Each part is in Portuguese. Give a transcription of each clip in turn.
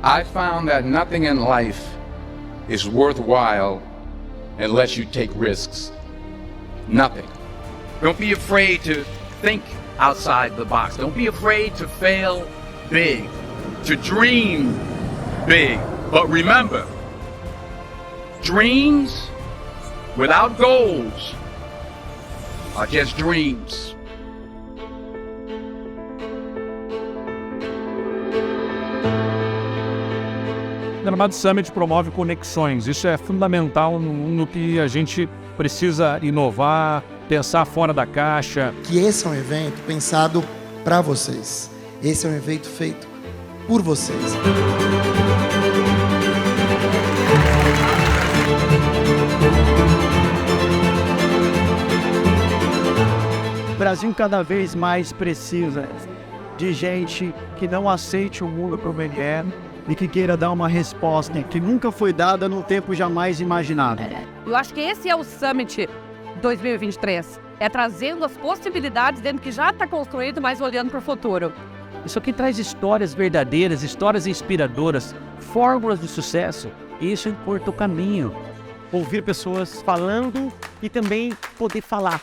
I found that nothing in life is worthwhile unless you take risks. Nothing. Don't be afraid to think outside the box. Don't be afraid to fail big, to dream big. But remember, dreams without goals are just dreams. O Gramado Summit promove conexões. Isso é fundamental no que a gente precisa inovar, pensar fora da caixa. Que esse é um evento pensado para vocês. Esse é um evento feito por vocês. O Brasil cada vez mais precisa de gente que não aceite o mundo como ele é e que queira dar uma resposta que nunca foi dada num tempo jamais imaginado. Eu acho que esse é o Summit 2023. É trazendo as possibilidades dentro do que já está construído, mas olhando para o futuro. Isso aqui traz histórias verdadeiras, histórias inspiradoras, fórmulas de sucesso. E isso importa o caminho. Ouvir pessoas falando e também poder falar.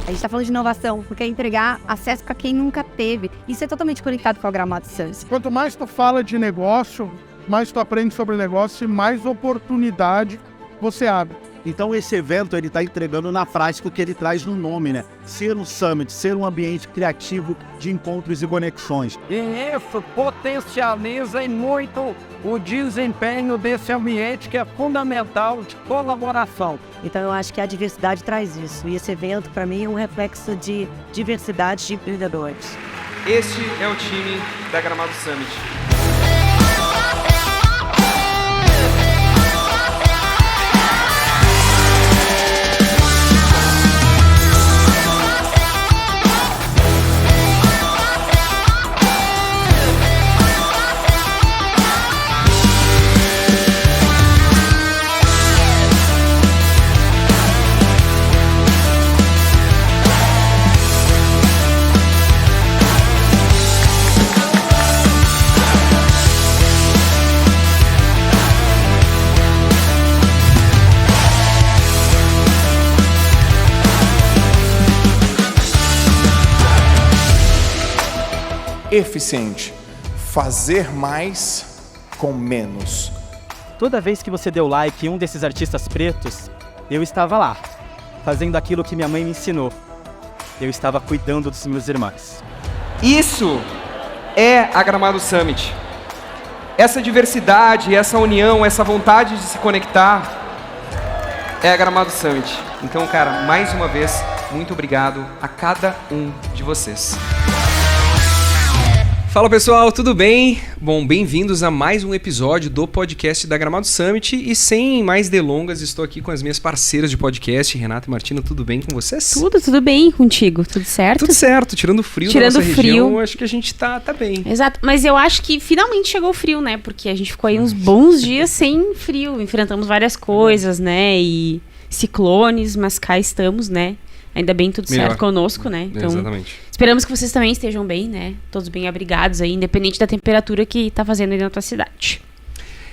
A gente está falando de inovação, porque é entregar acesso para quem nunca teve. Isso é totalmente conectado com a Gramado Summit. Quanto mais tu fala de negócio, mais tu aprende sobre negócio e mais oportunidade você abre. Então esse evento ele está entregando na prática o que ele traz no nome, né? Ser um summit, ser um ambiente criativo de encontros e conexões. E isso potencializa muito o desempenho desse ambiente que é fundamental de colaboração. Então eu acho que a diversidade traz isso. E esse evento, para mim, é um reflexo de diversidade de empreendedores. Este é o time da Gramado Summit. Eficiente. Fazer mais com menos. Toda vez que você deu like em um desses artistas pretos, eu estava lá, fazendo aquilo que minha mãe me ensinou. Eu estava cuidando dos meus irmãos. Isso é a Gramado Summit. Essa diversidade, essa união, essa vontade de se conectar é a Gramado Summit. Então, cara, mais uma vez, muito obrigado a cada um de vocês. Fala pessoal, tudo bem? Bom, bem-vindos a mais um episódio do podcast da Gramado Summit e sem mais delongas, estou aqui com as minhas parceiras de podcast, Renata e Martina, tudo bem com vocês? Tudo bem contigo, tudo certo? Tudo certo, tirando o frio da nossa região, acho que a gente tá bem. Exato, mas eu acho que finalmente chegou o frio, né? Porque a gente ficou aí uns bons dias sem frio, enfrentamos várias coisas, né? E ciclones, mas cá estamos, né? Ainda bem tudo Melhor. certo conosco, né? Então, exatamente. Esperamos que vocês também estejam bem, né? Todos bem abrigados aí, independente da temperatura que tá fazendo aí na tua cidade.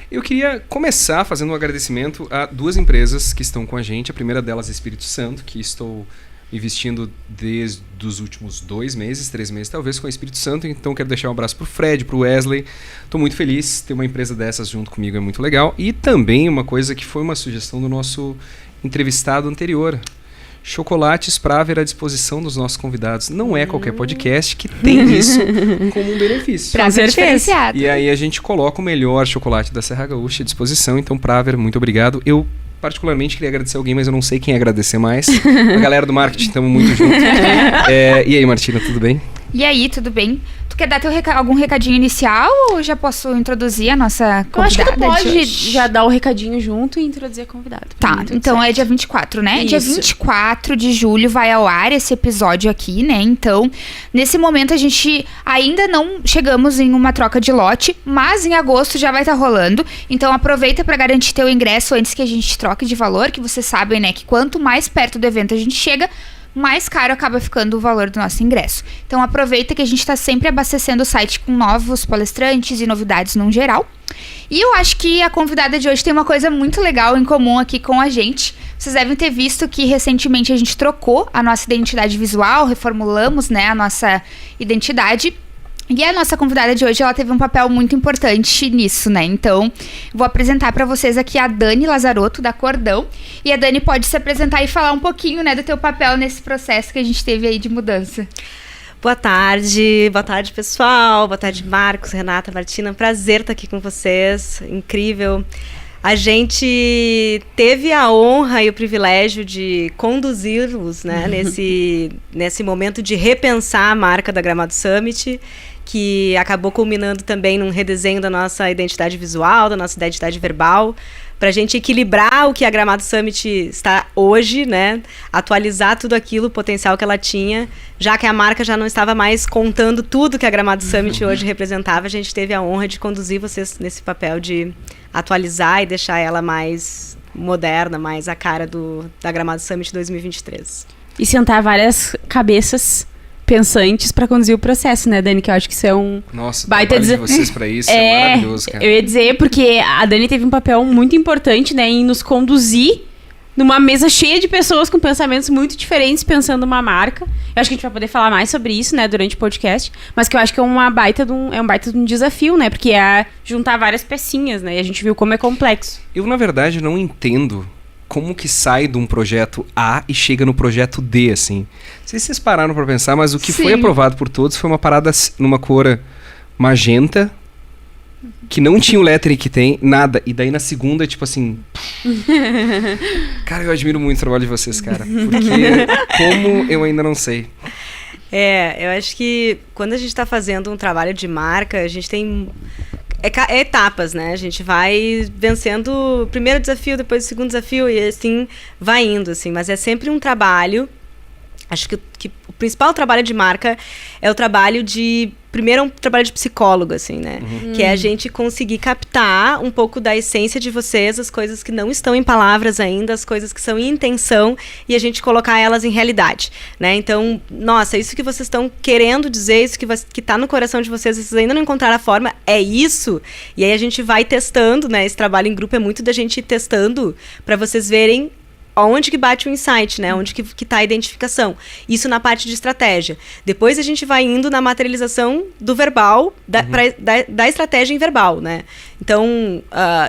Eu queria começar fazendo um agradecimento a duas empresas que estão com a gente. A primeira delas é Espírito Santo, que estou investindo desde os últimos 2 meses, 3 meses talvez, com o Espírito Santo. Então quero deixar um abraço pro Fred, pro Wesley. Estou muito feliz, ter uma empresa dessas junto comigo é muito legal. E também uma coisa que foi uma sugestão do nosso entrevistado anterior. Chocolates Praver à disposição dos nossos convidados. Não é qualquer podcast que tem isso como um benefício. Prazer diferenciado. E aí a gente coloca o melhor chocolate da Serra Gaúcha à disposição. Então, Praver, muito obrigado. Eu particularmente queria agradecer alguém, mas eu não sei quem agradecer mais. A galera do marketing, estamos muito juntos. E aí, Martina, tudo bem? E aí, tudo bem? Tu quer dar algum recadinho inicial ou já posso introduzir a nossa convidada? Eu acho que tu pode hoje? já dar o recadinho junto e introduzir a convidada. Tá, então é dia 24, né? Isso. Dia 24 de julho vai ao ar esse episódio aqui, né? Então, nesse momento a gente ainda não chegamos em uma troca de lote, mas em agosto já vai estar rolando. Então aproveita para garantir teu ingresso antes que a gente troque de valor, que vocês sabem, né? Que quanto mais perto do evento a gente chega, mais caro acaba ficando o valor do nosso ingresso. Então aproveita que a gente está sempre abastecendo o site com novos palestrantes e novidades no geral. E eu acho que a convidada de hoje tem uma coisa muito legal em comum aqui com a gente. Vocês devem ter visto que recentemente a gente trocou a nossa identidade visual, reformulamos, né, a nossa identidade. E a nossa convidada de hoje, ela teve um papel muito importante nisso, né? Então, vou apresentar para vocês aqui a Dani Lazarotto, da Cordão. E a Dani pode se apresentar e falar um pouquinho, né, do teu papel nesse processo que a gente teve aí de mudança. Boa tarde pessoal, boa tarde Marcos, Renata, Martina, prazer estar aqui com vocês, incrível. A gente teve a honra e o privilégio de conduzi-los, né, nesse momento de repensar a marca da Gramado Summit, que acabou culminando também num redesenho da nossa identidade visual, da nossa identidade verbal, para a gente equilibrar o que a Gramado Summit está hoje, né? Atualizar tudo aquilo, o potencial que ela tinha, já que a marca já não estava mais contando tudo que a Gramado Summit hoje representava. A gente teve a honra de conduzir vocês nesse papel de atualizar e deixar ela mais moderna, mais a cara da Gramado Summit 2023. E sentar várias cabeças pensantes para conduzir o processo, né, Dani? Que eu acho que isso é um baita de vocês para isso é maravilhoso, cara. Eu ia dizer, porque a Dani teve um papel muito importante, né, em nos conduzir numa mesa cheia de pessoas com pensamentos muito diferentes, pensando uma marca. Eu acho que a gente vai poder falar mais sobre isso, né, durante o podcast, mas que eu acho que é um baita de um desafio, né, porque é juntar várias pecinhas, né, e a gente viu como é complexo. Eu, na verdade, não entendo como que sai de um projeto A e chega no projeto D, assim. Não sei se vocês pararam pra pensar, mas o que foi aprovado por todos foi uma parada numa cor magenta, que não tinha o lettering que tem, nada. E daí na segunda, tipo assim... Cara, eu admiro muito o trabalho de vocês, cara. Porque como eu ainda não sei. Eu acho que quando a gente tá fazendo um trabalho de marca, a gente tem... É etapas, né? A gente vai vencendo o primeiro desafio, depois o segundo desafio e assim vai indo, assim. Mas é sempre um trabalho. Acho que o principal trabalho de marca é o trabalho de... Primeiro é um trabalho de psicólogo, assim, né? Que é a gente conseguir captar um pouco da essência de vocês, as coisas que não estão em palavras ainda, as coisas que são em intenção, e a gente colocar elas em realidade, né? Então, nossa, isso que vocês estão querendo dizer, isso que tá no coração de vocês, vocês ainda não encontraram a forma, é isso? E aí a gente vai testando, né? Esse trabalho em grupo é muito da gente ir testando para vocês verem onde que bate o insight, né? Onde que tá a identificação. Isso na parte de estratégia. Depois a gente vai indo na materialização do verbal, da estratégia em verbal, né? Então,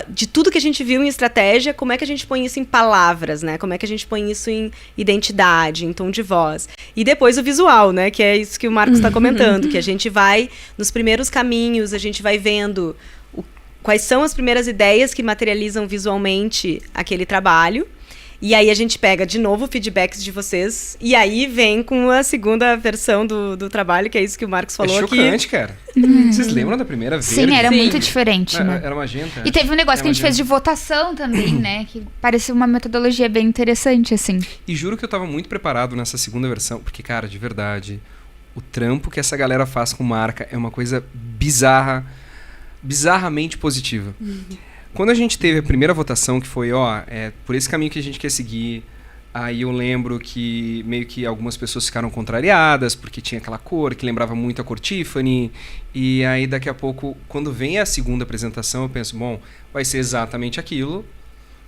de tudo que a gente viu em estratégia, como é que a gente põe isso em palavras, né? Como é que a gente põe isso em identidade, em tom de voz. E depois o visual, né? Que é isso que o Marcos está comentando, que a gente vai, nos primeiros caminhos, a gente vai vendo quais são as primeiras ideias que materializam visualmente aquele trabalho. E aí a gente pega de novo feedbacks de vocês e aí vem com a segunda versão do trabalho, que é isso que o Marcos falou aqui. É chocante, cara. Vocês lembram da primeira vez? Sim, era muito diferente, né? Era magenta. E teve um negócio que a gente fez de votação também, né? Que parecia uma metodologia bem interessante, assim. E juro que eu tava muito preparado nessa segunda versão, porque, cara, de verdade, o trampo que essa galera faz com marca é uma coisa bizarramente positiva. Quando a gente teve a primeira votação, que foi, por esse caminho que a gente quer seguir, aí eu lembro que meio que algumas pessoas ficaram contrariadas, porque tinha aquela cor que lembrava muito a cor Tiffany, e aí daqui a pouco, quando vem a segunda apresentação, eu penso, bom, vai ser exatamente aquilo,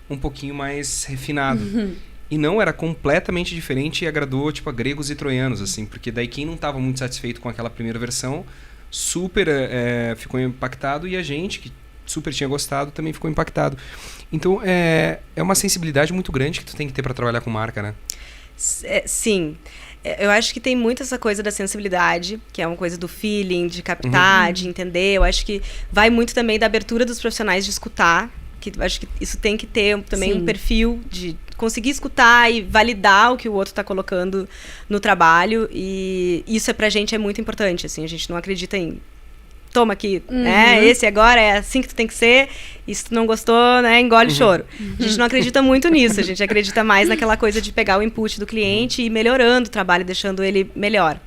um pouquinho mais refinado. E não, era completamente diferente e agradou, tipo, a gregos e troianos, assim, porque daí quem não estava muito satisfeito com aquela primeira versão, super ficou impactado, e a gente, que super tinha gostado, também ficou impactado. Então, é uma sensibilidade muito grande que tu tem que ter para trabalhar com marca, né? Sim. Eu acho que tem muito essa coisa da sensibilidade, que é uma coisa do feeling, de captar, de entender. Eu acho que vai muito também da abertura dos profissionais de escutar, que acho que isso tem que ter também um perfil de conseguir escutar e validar o que o outro está colocando no trabalho, e isso pra gente é muito importante, assim, a gente não acredita em toma aqui, né, esse agora é assim que tu tem que ser, e se tu não gostou, né, engole o choro. A gente não acredita muito nisso, a gente acredita mais naquela coisa de pegar o input do cliente e ir melhorando o trabalho, deixando ele melhor.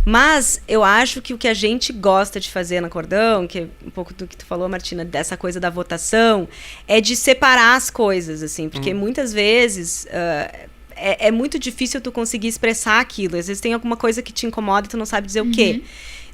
Mas eu acho que o que a gente gosta de fazer na Acordão, que é um pouco do que tu falou, Martina, dessa coisa da votação, é de separar as coisas, assim, porque muitas vezes é muito difícil tu conseguir expressar aquilo. Às vezes tem alguma coisa que te incomoda e tu não sabe dizer o quê.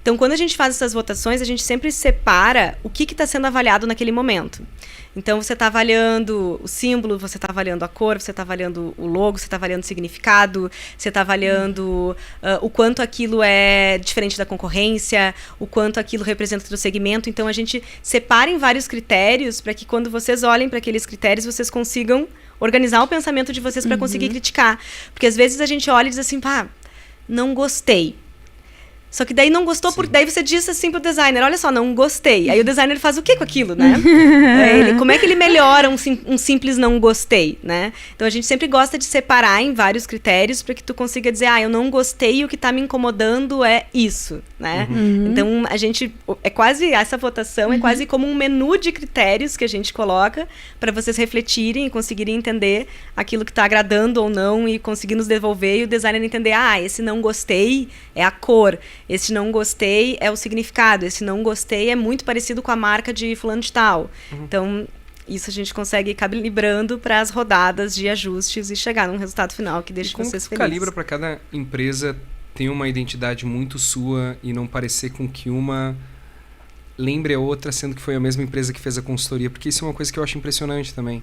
Então, quando a gente faz essas votações, a gente sempre separa o que está sendo avaliado naquele momento. Então, você está avaliando o símbolo, você está avaliando a cor, você está avaliando o logo, você está avaliando o significado, você está avaliando o quanto aquilo é diferente da concorrência, o quanto aquilo representa o teu segmento. Então, a gente separa em vários critérios para que quando vocês olhem para aqueles critérios, vocês consigam organizar o pensamento de vocês para conseguir criticar. Porque, às vezes, a gente olha e diz assim, pá, não gostei. Só que daí não gostou, porque daí você diz assim pro designer, olha só, não gostei. Aí o designer faz o quê com aquilo, né? Como é que ele melhora um simples não gostei, né? Então a gente sempre gosta de separar em vários critérios para que tu consiga dizer, eu não gostei e o que tá me incomodando é isso, né? Então a gente, essa votação é quase como um menu de critérios que a gente coloca para vocês refletirem e conseguirem entender aquilo que tá agradando ou não e conseguir nos devolver e o designer entender, esse não gostei é a cor. Esse não gostei é o significado. Esse não gostei é muito parecido com a marca de fulano de tal. Então, isso a gente consegue ir calibrando para as rodadas de ajustes e chegar num resultado final que deixe vocês felizes. Como calibra para cada empresa ter uma identidade muito sua e não parecer com que uma lembre a outra, sendo que foi a mesma empresa que fez a consultoria? Porque isso é uma coisa que eu acho impressionante também.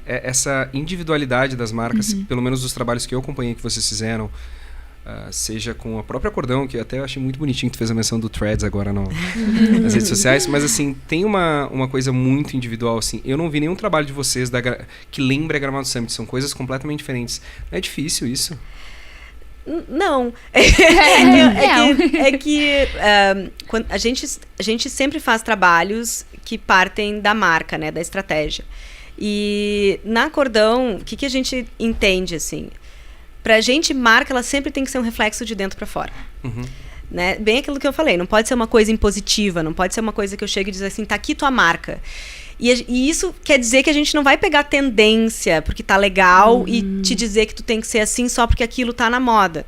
Essa individualidade das marcas, pelo menos dos trabalhos que eu acompanhei que vocês fizeram, seja com a própria Acordão, que eu até achei muito bonitinho que tu fez a menção do Threads agora nas redes sociais, mas assim, tem uma coisa muito individual, assim. Eu não vi nenhum trabalho de vocês que lembre a Gramado Summit, são coisas completamente diferentes. É difícil isso? Não. Quando a gente sempre faz trabalhos que partem da marca, né, da estratégia. E na Acordão, o que a gente entende, assim? Pra gente, marca, ela sempre tem que ser um reflexo de dentro para fora. Né? Bem aquilo que eu falei, não pode ser uma coisa impositiva, não pode ser uma coisa que eu chego e diz assim, tá aqui tua marca. E isso quer dizer que a gente não vai pegar tendência porque tá legal e te dizer que tu tem que ser assim só porque aquilo tá na moda.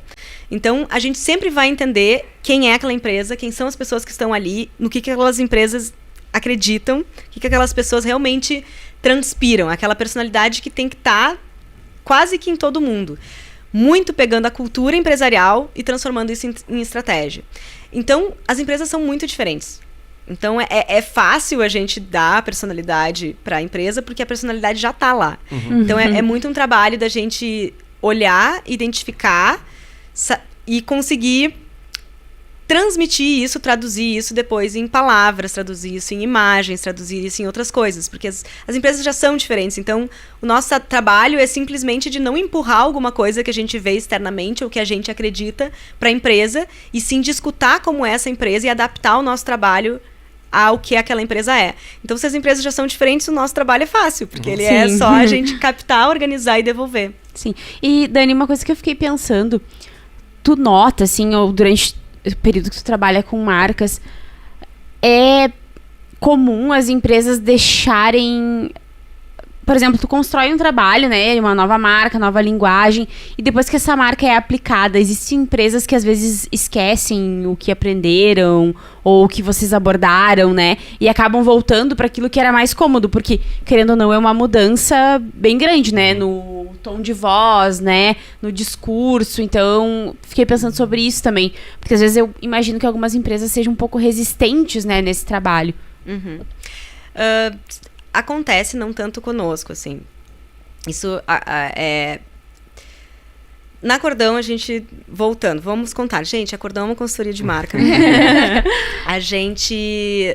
Então, a gente sempre vai entender quem é aquela empresa, quem são as pessoas que estão ali, no que aquelas empresas acreditam, o que aquelas pessoas realmente transpiram, aquela personalidade que tem que estar quase que em todo mundo. Muito pegando a cultura empresarial e transformando isso em estratégia. Então, as empresas são muito diferentes. Então, é fácil a gente dar a personalidade para a empresa, porque a personalidade já está lá. Então, é muito um trabalho da gente olhar, identificar e conseguir transmitir isso, traduzir isso depois em palavras, traduzir isso em imagens, traduzir isso em outras coisas, porque as empresas já são diferentes. Então, o nosso trabalho é simplesmente de não empurrar alguma coisa que a gente vê externamente ou que a gente acredita para a empresa, e sim de escutar como é essa empresa e adaptar o nosso trabalho ao que aquela empresa é. Então, se as empresas já são diferentes, o nosso trabalho é fácil, porque ele é só a gente captar, organizar e devolver. Sim. E, Dani, uma coisa que eu fiquei pensando, tu nota, assim, ou durante o período que tu trabalha com marcas, é comum as empresas deixarem... Por exemplo, tu constrói um trabalho, né, uma nova marca, nova linguagem, e depois que essa marca é aplicada, existem empresas que às vezes esquecem o que aprenderam ou o que vocês abordaram, né, e acabam voltando para aquilo que era mais cômodo, porque, querendo ou não, é uma mudança bem grande, né, no tom de voz, né, no discurso. Então, fiquei pensando sobre isso também, porque às vezes eu imagino que algumas empresas sejam um pouco resistentes, né, nesse trabalho. Acontece, não tanto conosco, assim. Isso na Acordão, a gente... Voltando, vamos contar. Gente, Acordão é uma consultoria de marca. A gente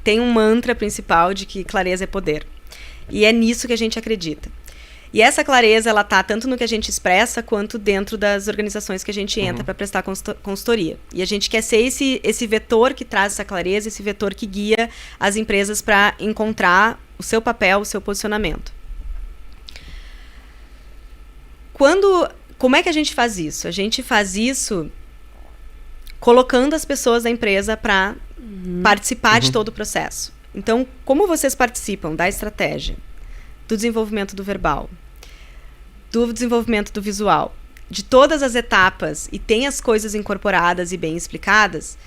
tem um mantra principal de que clareza é poder. E é nisso que a gente acredita. E essa clareza, ela tá tanto no que a gente expressa, quanto dentro das organizações que a gente entra para prestar consultoria. E a gente quer ser esse vetor que traz essa clareza, esse vetor que guia as empresas para encontrar o seu papel, o seu posicionamento. Como é que a gente faz isso? A gente faz isso colocando as pessoas da empresa para participar de todo o processo. Então, como vocês participam da estratégia, do desenvolvimento do verbal, do desenvolvimento do visual, de todas as etapas, e tem as coisas incorporadas e bem explicadas,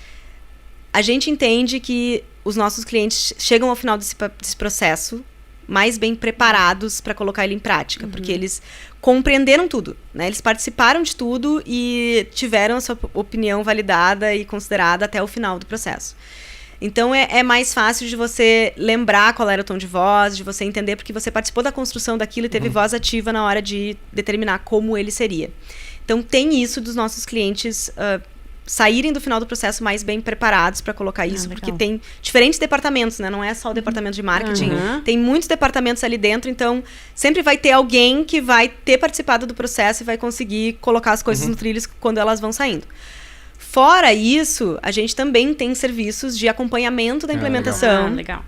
a gente entende que os nossos clientes chegam ao final desse processo mais bem preparados para colocar ele em prática, porque eles compreenderam tudo, né? Eles participaram de tudo e tiveram a sua opinião validada e considerada até o final do processo. Então, é mais fácil de você lembrar qual era o tom de voz, de você entender, porque você participou da construção daquilo e teve voz ativa na hora de determinar como ele seria. Então, tem isso dos nossos clientes saírem do final do processo mais bem preparados para colocar isso, porque tem diferentes departamentos, né? Não é só o departamento de marketing, tem muitos departamentos ali dentro, então sempre vai ter alguém que vai ter participado do processo e vai conseguir colocar as coisas no trilhos quando elas vão saindo. Fora isso, a gente também tem serviços de acompanhamento da implementação. Legal.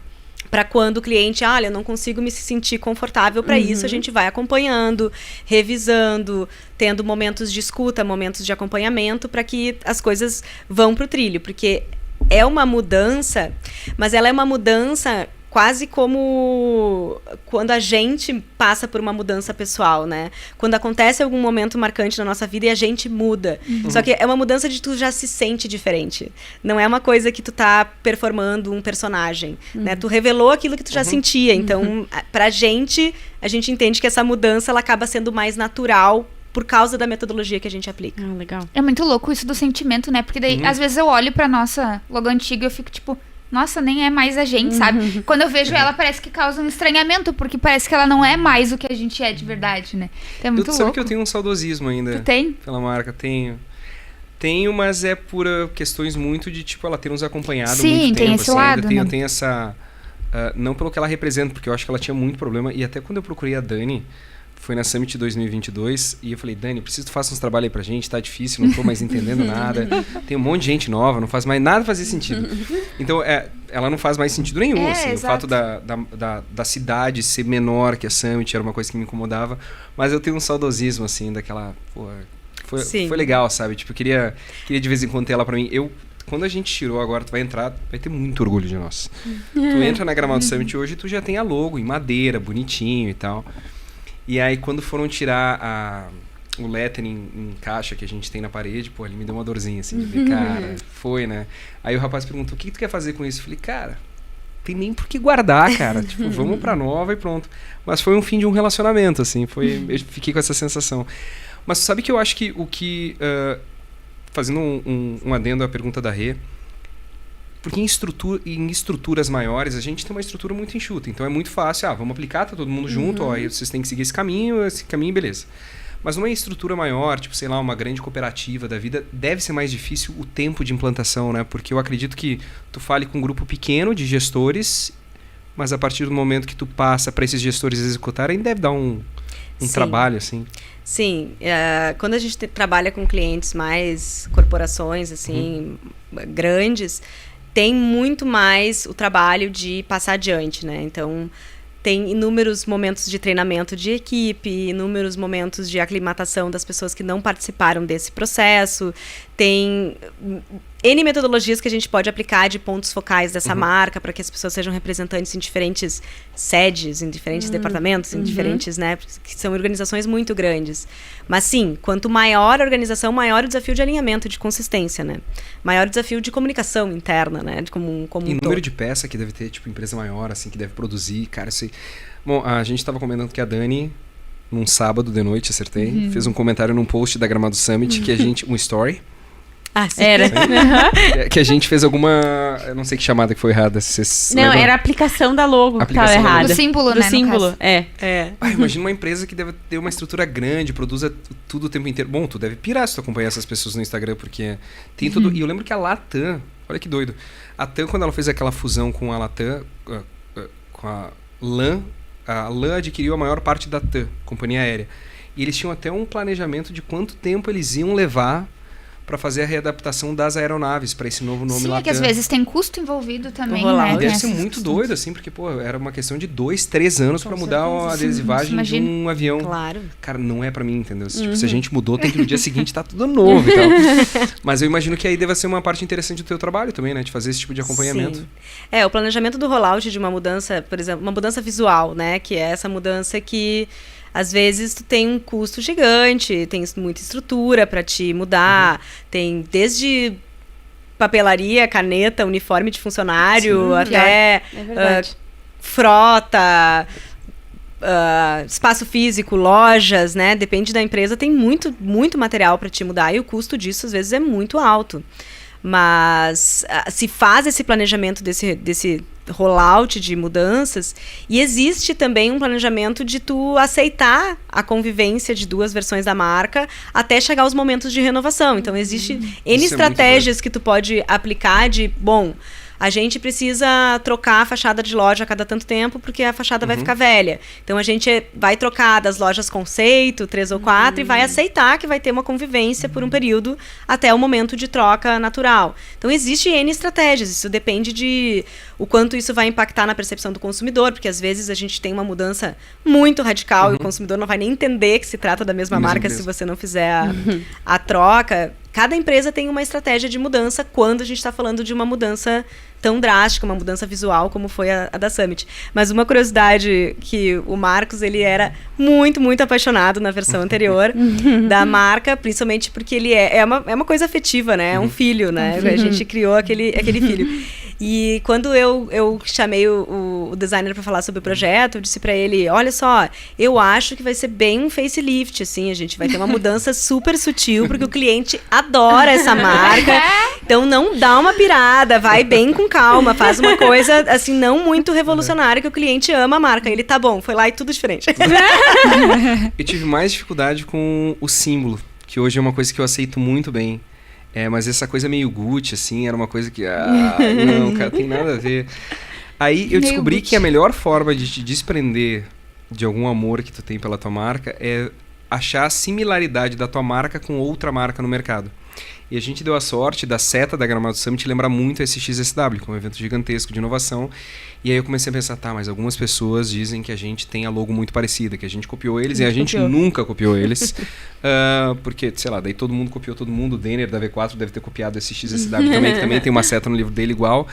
Para quando o cliente, eu não consigo me sentir confortável para isso, a gente vai acompanhando, revisando, tendo momentos de escuta, momentos de acompanhamento, para que as coisas vão para o trilho. Porque é uma mudança, mas ela é uma mudança quase como quando a gente passa por uma mudança pessoal, né? Quando acontece algum momento marcante na nossa vida e a gente muda. Só que é uma mudança de tu já se sente diferente. Não é uma coisa que tu tá performando um personagem, né? Tu revelou aquilo que tu já sentia. Então, pra gente, a gente entende que essa mudança ela acaba sendo mais natural por causa da metodologia que a gente aplica. Legal. É muito louco isso do sentimento, né? Porque daí, às vezes eu olho pra nossa logo antiga e eu fico tipo... Nossa, nem é mais a gente, sabe? Quando eu vejo ela, parece que causa um estranhamento, porque parece que ela não é mais o que a gente é de verdade, né? Então é muito louco. Sabe que eu tenho um saudosismo ainda. Tu tem? Pela marca, tenho. Tenho, mas é por questões muito de, tipo, ela ter nos acompanhado muito tempo. Sim, tem esse lado, né? Eu tenho essa... não pelo que ela representa, porque eu acho que ela tinha muito problema. E até quando eu procurei a Dani, foi na Summit 2022, e eu falei, Dani, preciso que tu faça uns trabalhos aí pra gente, tá difícil, não tô mais entendendo nada. Tem um monte de gente nova, não faz mais nada fazer sentido. Então, ela não faz mais sentido nenhum, assim. O fato da cidade ser menor que a Summit era uma coisa que me incomodava, mas eu tenho um saudosismo, assim, daquela... Foi legal, sabe? Tipo, eu queria de vez em quando ter ela pra mim. Quando a gente tirou agora, tu vai entrar, vai ter muito orgulho de nós. Tu entra na Gramado Summit hoje, tu já tem a logo em madeira, bonitinho e tal. E aí, quando foram tirar o lettering em caixa que a gente tem na parede, pô, ele me deu uma dorzinha, assim, de ver, cara, foi, né? Aí o rapaz perguntou, o que tu quer fazer com isso? Eu falei, cara, tem nem por que guardar, cara. Tipo, vamos pra nova e pronto. Mas foi um fim de um relacionamento, assim, eu fiquei com essa sensação. Mas sabe que eu acho que fazendo um adendo à pergunta da Rê, porque em estruturas maiores, a gente tem uma estrutura muito enxuta. Então é muito fácil. Vamos aplicar, tá todo mundo junto. Aí vocês têm que seguir esse caminho, beleza. Mas numa estrutura maior, tipo, sei lá, uma grande cooperativa da vida, deve ser mais difícil o tempo de implantação, né? Porque eu acredito que tu fale com um grupo pequeno de gestores, mas a partir do momento que tu passa para esses gestores executarem, deve dar um trabalho, assim. Sim. Quando a gente trabalha com clientes mais corporações, assim, grandes... tem muito mais o trabalho de passar adiante, né? Então, tem inúmeros momentos de treinamento de equipe, inúmeros momentos de aclimatação das pessoas que não participaram desse processo, tem N metodologias que a gente pode aplicar de pontos focais dessa marca para que as pessoas sejam representantes em diferentes sedes, em diferentes departamentos, em diferentes, né? Que são organizações muito grandes. Mas sim, quanto maior a organização, maior o desafio de alinhamento, de consistência, né? Maior o desafio de comunicação interna, né? Como e número de peça que deve ter, tipo, empresa maior, assim, que deve produzir, cara, isso aí. Bom, a gente estava comentando que a Dani, num sábado de noite, acertei, fez um comentário num post da Gramado Summit, que a gente... um story... sim. Era. Que a gente fez alguma... Eu não sei que chamada que foi errada. Não, era a aplicação da logo que estava errada. Do símbolo, né? Do símbolo, Imagina uma empresa que deve ter uma estrutura grande, produza tudo o tempo inteiro. Bom, tu deve pirar se tu acompanhar essas pessoas no Instagram, porque tem tudo... E eu lembro que a Latam... Olha que doido. A TAM, quando ela fez aquela fusão com a Latam, com a LAN, a LAN adquiriu a maior parte da TAM, companhia aérea. E eles tinham até um planejamento de quanto tempo eles iam levar para fazer a readaptação das aeronaves para esse novo nome lá. Sim, que às vezes tem custo envolvido também, né? né? Deve ser muito doido, assim, porque, pô, era uma questão de 2, 3 anos para mudar a adesivagem de um avião. Claro. Cara, não é para mim, entendeu? Tipo, se a gente mudou, tem que no dia seguinte tá tudo novo e tal. Mas eu imagino que aí deva ser uma parte interessante do teu trabalho também, né? De fazer esse tipo de acompanhamento. Sim. O planejamento do rollout de uma mudança, por exemplo, uma mudança visual, né? Que é essa mudança que às vezes tu tem um custo gigante, tem muita estrutura para te mudar, tem desde papelaria, caneta, uniforme de funcionário, até frota, espaço físico, lojas, né? Depende da empresa, tem muito material para te mudar e o custo disso às vezes é muito alto. Mas se faz esse planejamento desse rollout de mudanças e existe também um planejamento de tu aceitar a convivência de duas versões da marca até chegar aos momentos de renovação. Então, existe N estratégias que tu pode aplicar de, a gente precisa trocar a fachada de loja a cada tanto tempo porque a fachada vai ficar velha. Então, a gente vai trocar das lojas conceito, 3 ou 4, e vai aceitar que vai ter uma convivência por um período até o momento de troca natural. Então, existe N estratégias. Isso depende de o quanto isso vai impactar na percepção do consumidor, porque às vezes a gente tem uma mudança muito radical e o consumidor não vai nem entender que se trata da mesma marca se você não fizer a troca. Cada empresa tem uma estratégia de mudança quando a gente está falando de uma mudança tão drástica, uma mudança visual como foi a da Summit. Mas uma curiosidade que o Marcos, ele era muito, muito apaixonado na versão anterior da marca, principalmente porque ele é uma coisa afetiva, né? É um filho, né? A gente criou aquele filho. E quando eu chamei o designer para falar sobre o projeto, eu disse para ele, olha só, eu acho que vai ser bem um facelift, assim, a gente vai ter uma mudança super sutil, porque o cliente adora essa marca, então não dá uma pirada, vai bem com calma, faz uma coisa, assim, não muito revolucionária, que o cliente ama a marca. Ele, tá bom, foi lá e tudo diferente. Eu tive mais dificuldade com o símbolo, que hoje é uma coisa que eu aceito muito bem. Mas essa coisa meio Gucci, assim, era uma coisa que... não, cara, tem nada a ver. Aí eu descobri que a melhor forma de te desprender de algum amor que tu tem pela tua marca é achar a similaridade da tua marca com outra marca no mercado. E a gente deu a sorte da seta da Gramado Summit lembrar muito esse SXSW, que é um evento gigantesco de inovação. E aí eu comecei a pensar, mas algumas pessoas dizem que a gente tem a logo muito parecida, que a gente copiou eles, e a gente nunca copiou eles. Porque, sei lá, daí todo mundo copiou todo mundo. O Denner da V4 deve ter copiado esse SXSW também, que também tem uma seta no livro dele igual.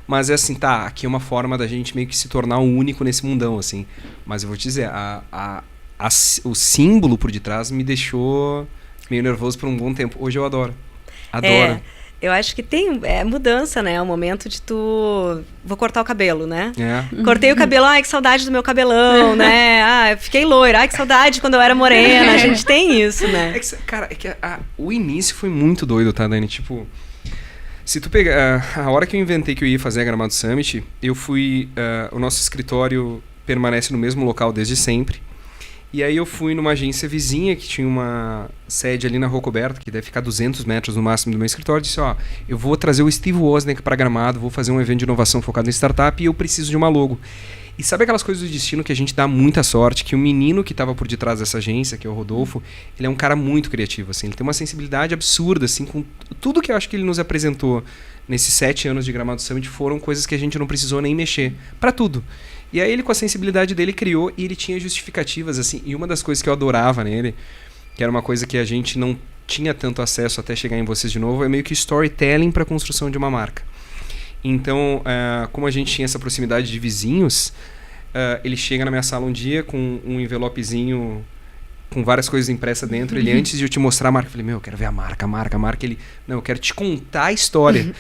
Mas é assim, aqui é uma forma da gente meio que se tornar um único nesse mundão, assim. Mas eu vou te dizer, o símbolo por detrás me deixou meio nervoso por um bom tempo. Hoje eu adoro. Adoro. Eu acho que tem mudança, né? É o momento de vou cortar o cabelo, né? Cortei o cabelo, que saudade do meu cabelão, né? Fiquei loira, que saudade quando eu era morena. A gente tem isso, né? O início foi muito doido, tá, Dani? Tipo, se tu pegar... A hora que eu inventei que eu ia fazer a Gramado Summit, eu fui... o nosso escritório permanece no mesmo local desde sempre. E aí eu fui numa agência vizinha que tinha uma sede ali na Rua Coberta, que deve ficar 200 metros no máximo do meu escritório, e disse, eu vou trazer o Steve Wozniak para Gramado, vou fazer um evento de inovação focado em startup e eu preciso de uma logo. E sabe aquelas coisas do destino que a gente dá muita sorte, que o menino que estava por detrás dessa agência, que é o Rodolfo, ele é um cara muito criativo, assim, ele tem uma sensibilidade absurda, assim, com tudo que eu acho que ele nos apresentou nesses 7 anos de Gramado Summit foram coisas que a gente não precisou nem mexer, para tudo. E aí ele, com a sensibilidade dele, criou, e ele tinha justificativas, assim, e uma das coisas que eu adorava nele, que era uma coisa que a gente não tinha tanto acesso até chegar em vocês de novo, é meio que storytelling para a construção de uma marca. Então, como a gente tinha essa proximidade de vizinhos, ele chega na minha sala um dia com um envelopezinho com várias coisas impressas dentro. Ele, antes de eu te mostrar a marca, eu falei, eu quero ver a marca. Ele, não, eu quero te contar a história.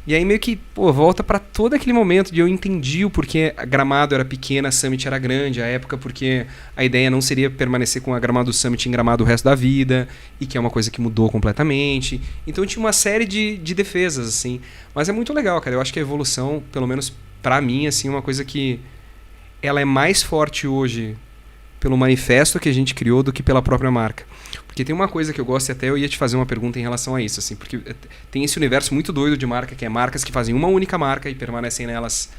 E aí meio que, volta para todo aquele momento de eu entendi o porquê a Gramado era pequena, a Summit era grande, a época porque a ideia não seria permanecer com a Gramado Summit em Gramado o resto da vida, e que é uma coisa que mudou completamente. Então tinha uma série de defesas, assim. Mas é muito legal, cara. Eu acho que a evolução, pelo menos para mim, assim, é uma coisa que ela é mais forte hoje pelo manifesto que a gente criou do que pela própria marca. Porque tem uma coisa que eu gosto, e até eu ia te fazer uma pergunta em relação a isso, assim, porque tem esse universo muito doido de marca, que é marcas que fazem uma única marca e permanecem nelas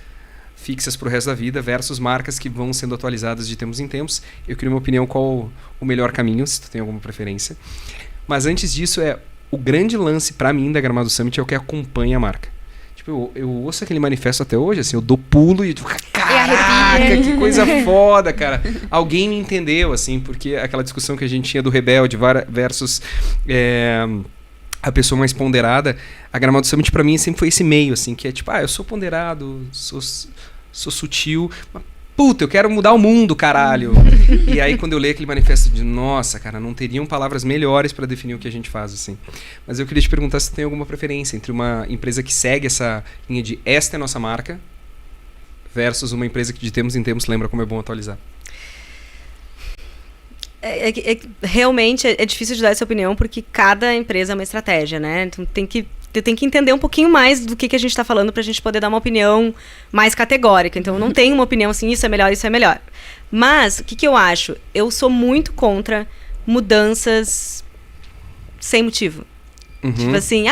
fixas para o resto da vida versus marcas que vão sendo atualizadas de tempos em tempos. Eu queria uma opinião qual o melhor caminho, se tu tem alguma preferência. Mas antes disso, o grande lance para mim da Gramado Summit é o que acompanha a marca. Tipo, eu ouço aquele manifesto até hoje, assim, eu dou pulo e tipo, caraca, que coisa foda, cara. Alguém me entendeu, assim, porque aquela discussão que a gente tinha do rebelde versus a pessoa mais ponderada, a Gramado Summit pra mim sempre foi esse meio, assim, que é tipo, eu sou ponderado, sou sutil, mas puta, eu quero mudar o mundo, caralho. E aí quando eu leio aquele manifesto de, nossa, cara, não teriam palavras melhores para definir o que a gente faz, assim. Mas eu queria te perguntar se tu tem alguma preferência entre uma empresa que segue essa linha de esta é a nossa marca versus uma empresa que de tempos em tempos lembra como é bom atualizar. Realmente é difícil de dar essa opinião porque cada empresa é uma estratégia, né? Então tem que entender um pouquinho mais do que a gente está falando para a gente poder dar uma opinião mais categórica. Então, eu não tenho uma opinião assim, isso é melhor, isso é melhor. Mas, o que eu acho? Eu sou muito contra mudanças sem motivo. Tipo assim,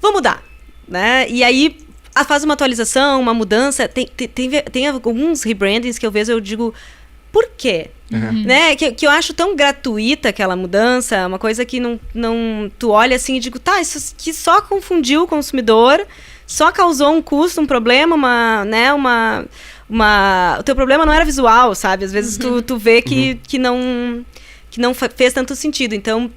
vou mudar. Né? E aí, faz uma atualização, uma mudança. Tem alguns rebrandings que eu vejo, eu digo, por quê? Né? Que eu acho tão gratuita aquela mudança, uma coisa que não tu olha assim e digo, isso que só confundiu o consumidor, só causou um custo, um problema, o teu problema não era visual, sabe? Às vezes tu vê que não fez tanto sentido. Então,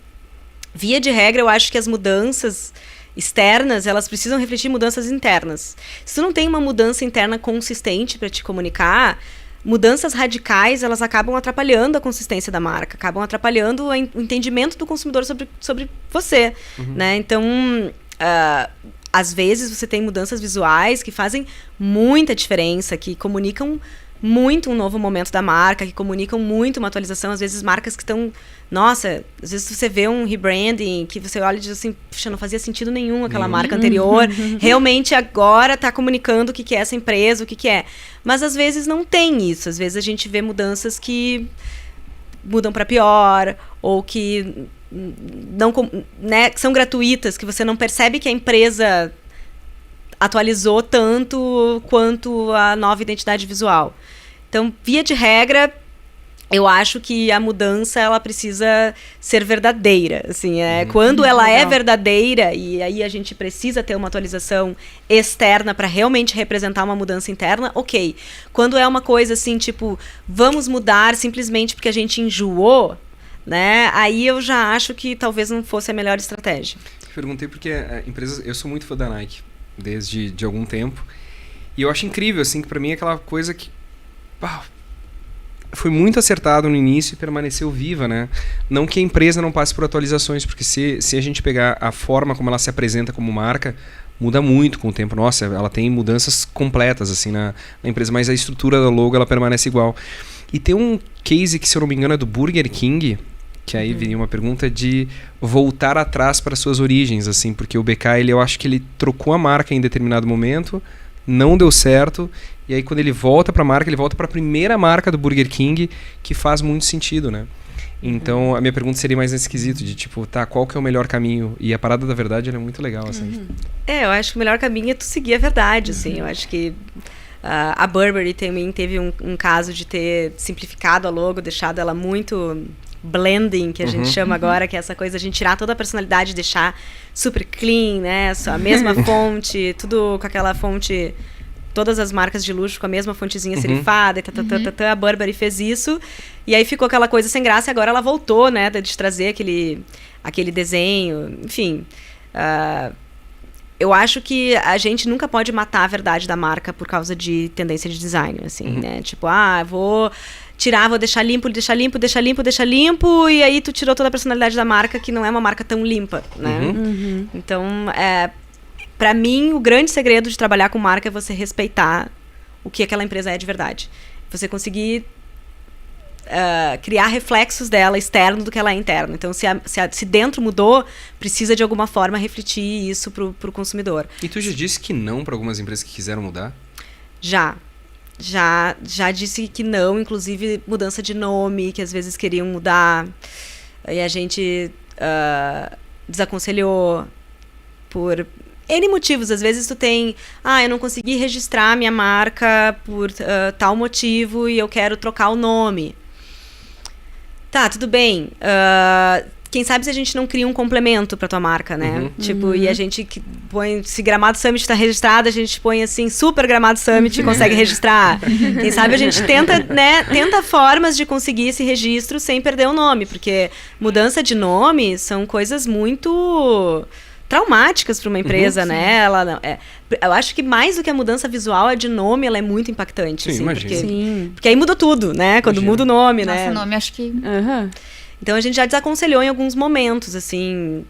via de regra, eu acho que as mudanças externas, elas precisam refletir mudanças internas. Se tu não tem uma mudança interna consistente para te comunicar, mudanças radicais, elas acabam atrapalhando a consistência da marca, acabam atrapalhando o entendimento do consumidor sobre você, né? Então, às vezes você tem mudanças visuais que fazem muita diferença, que comunicam muito um novo momento da marca, que comunicam muito uma atualização. Às vezes marcas que estão... Nossa, às vezes você vê um rebranding que você olha e diz assim, puxa, não fazia sentido nenhum aquela marca anterior. Realmente agora está comunicando o que é essa empresa, o que é. Mas às vezes não tem isso. Às vezes a gente vê mudanças que mudam para pior, ou que não, né, que são gratuitas, que você não percebe que a empresa atualizou tanto quanto a nova identidade visual. Então, via de regra, eu acho que a mudança ela precisa ser verdadeira. Assim, quando ela é verdadeira, e aí a gente precisa ter uma atualização externa para realmente representar uma mudança interna, ok. Quando é uma coisa assim, tipo, vamos mudar simplesmente porque a gente enjoou, né? Aí eu já acho que talvez não fosse a melhor estratégia. Perguntei porque eu sou muito fã da Nike desde algum tempo, e eu acho incrível, assim, que pra mim é aquela coisa que foi muito acertado no início e permaneceu viva, né? Não que a empresa não passe por atualizações, porque se a gente pegar a forma como ela se apresenta como marca, muda muito com o tempo. Nossa, ela tem mudanças completas, assim, na empresa, mas a estrutura da logo, ela permanece igual. E tem um case que, se eu não me engano, é do Burger King, que aí viria uma pergunta de voltar atrás para suas origens, assim, porque o BK, eu acho que ele trocou a marca em determinado momento, não deu certo, e aí quando ele volta para a marca, ele volta para a primeira marca do Burger King, que faz muito sentido, né? Então, a minha pergunta seria mais nesse quesito, de tipo, qual que é o melhor caminho? E a parada da verdade, ela é muito legal, assim. Eu acho que o melhor caminho é tu seguir a verdade, assim, eu acho que a Burberry também teve um caso de ter simplificado a logo, deixado ela muito blending, que a gente chama agora, que é essa coisa de a gente tirar toda a personalidade e deixar super clean, né? A mesma fonte, tudo com aquela fonte, todas as marcas de luxo com a mesma fontezinha serifada, e a Burberry fez isso, e aí ficou aquela coisa sem graça, e agora ela voltou, né, de trazer aquele desenho, enfim. Eu acho que a gente nunca pode matar a verdade da marca por causa de tendência de design, assim, né? Tipo, vou tirar, vou deixar limpo, e aí tu tirou toda a personalidade da marca, que não é uma marca tão limpa, né? Então, pra mim, o grande segredo de trabalhar com marca é você respeitar o que aquela empresa é de verdade. Você conseguir criar reflexos dela externo do que ela é interno. Então, se dentro mudou, precisa de alguma forma refletir isso pro consumidor. E tu já disse que não para algumas empresas que quiseram mudar? Já disse que não, inclusive mudança de nome, que às vezes queriam mudar, e a gente desaconselhou por N motivos. Às vezes tu tem, eu não consegui registrar minha marca por tal motivo e eu quero trocar o nome. Tá, tudo bem. Quem sabe se a gente não cria um complemento pra tua marca, né? E a gente põe, se Gramado Summit tá registrado, a gente põe assim, Super Gramado Summit e consegue registrar. Quem sabe a gente tenta formas de conseguir esse registro sem perder o nome, porque mudança de nome são coisas muito traumáticas para uma empresa, né? Eu acho que mais do que a mudança visual, a de nome, ela é muito impactante. Sim, assim, imagina. porque aí muda tudo, né? Quando muda o nome, né? Nossa, nome, acho que... Então a gente já desaconselhou em alguns momentos, assim,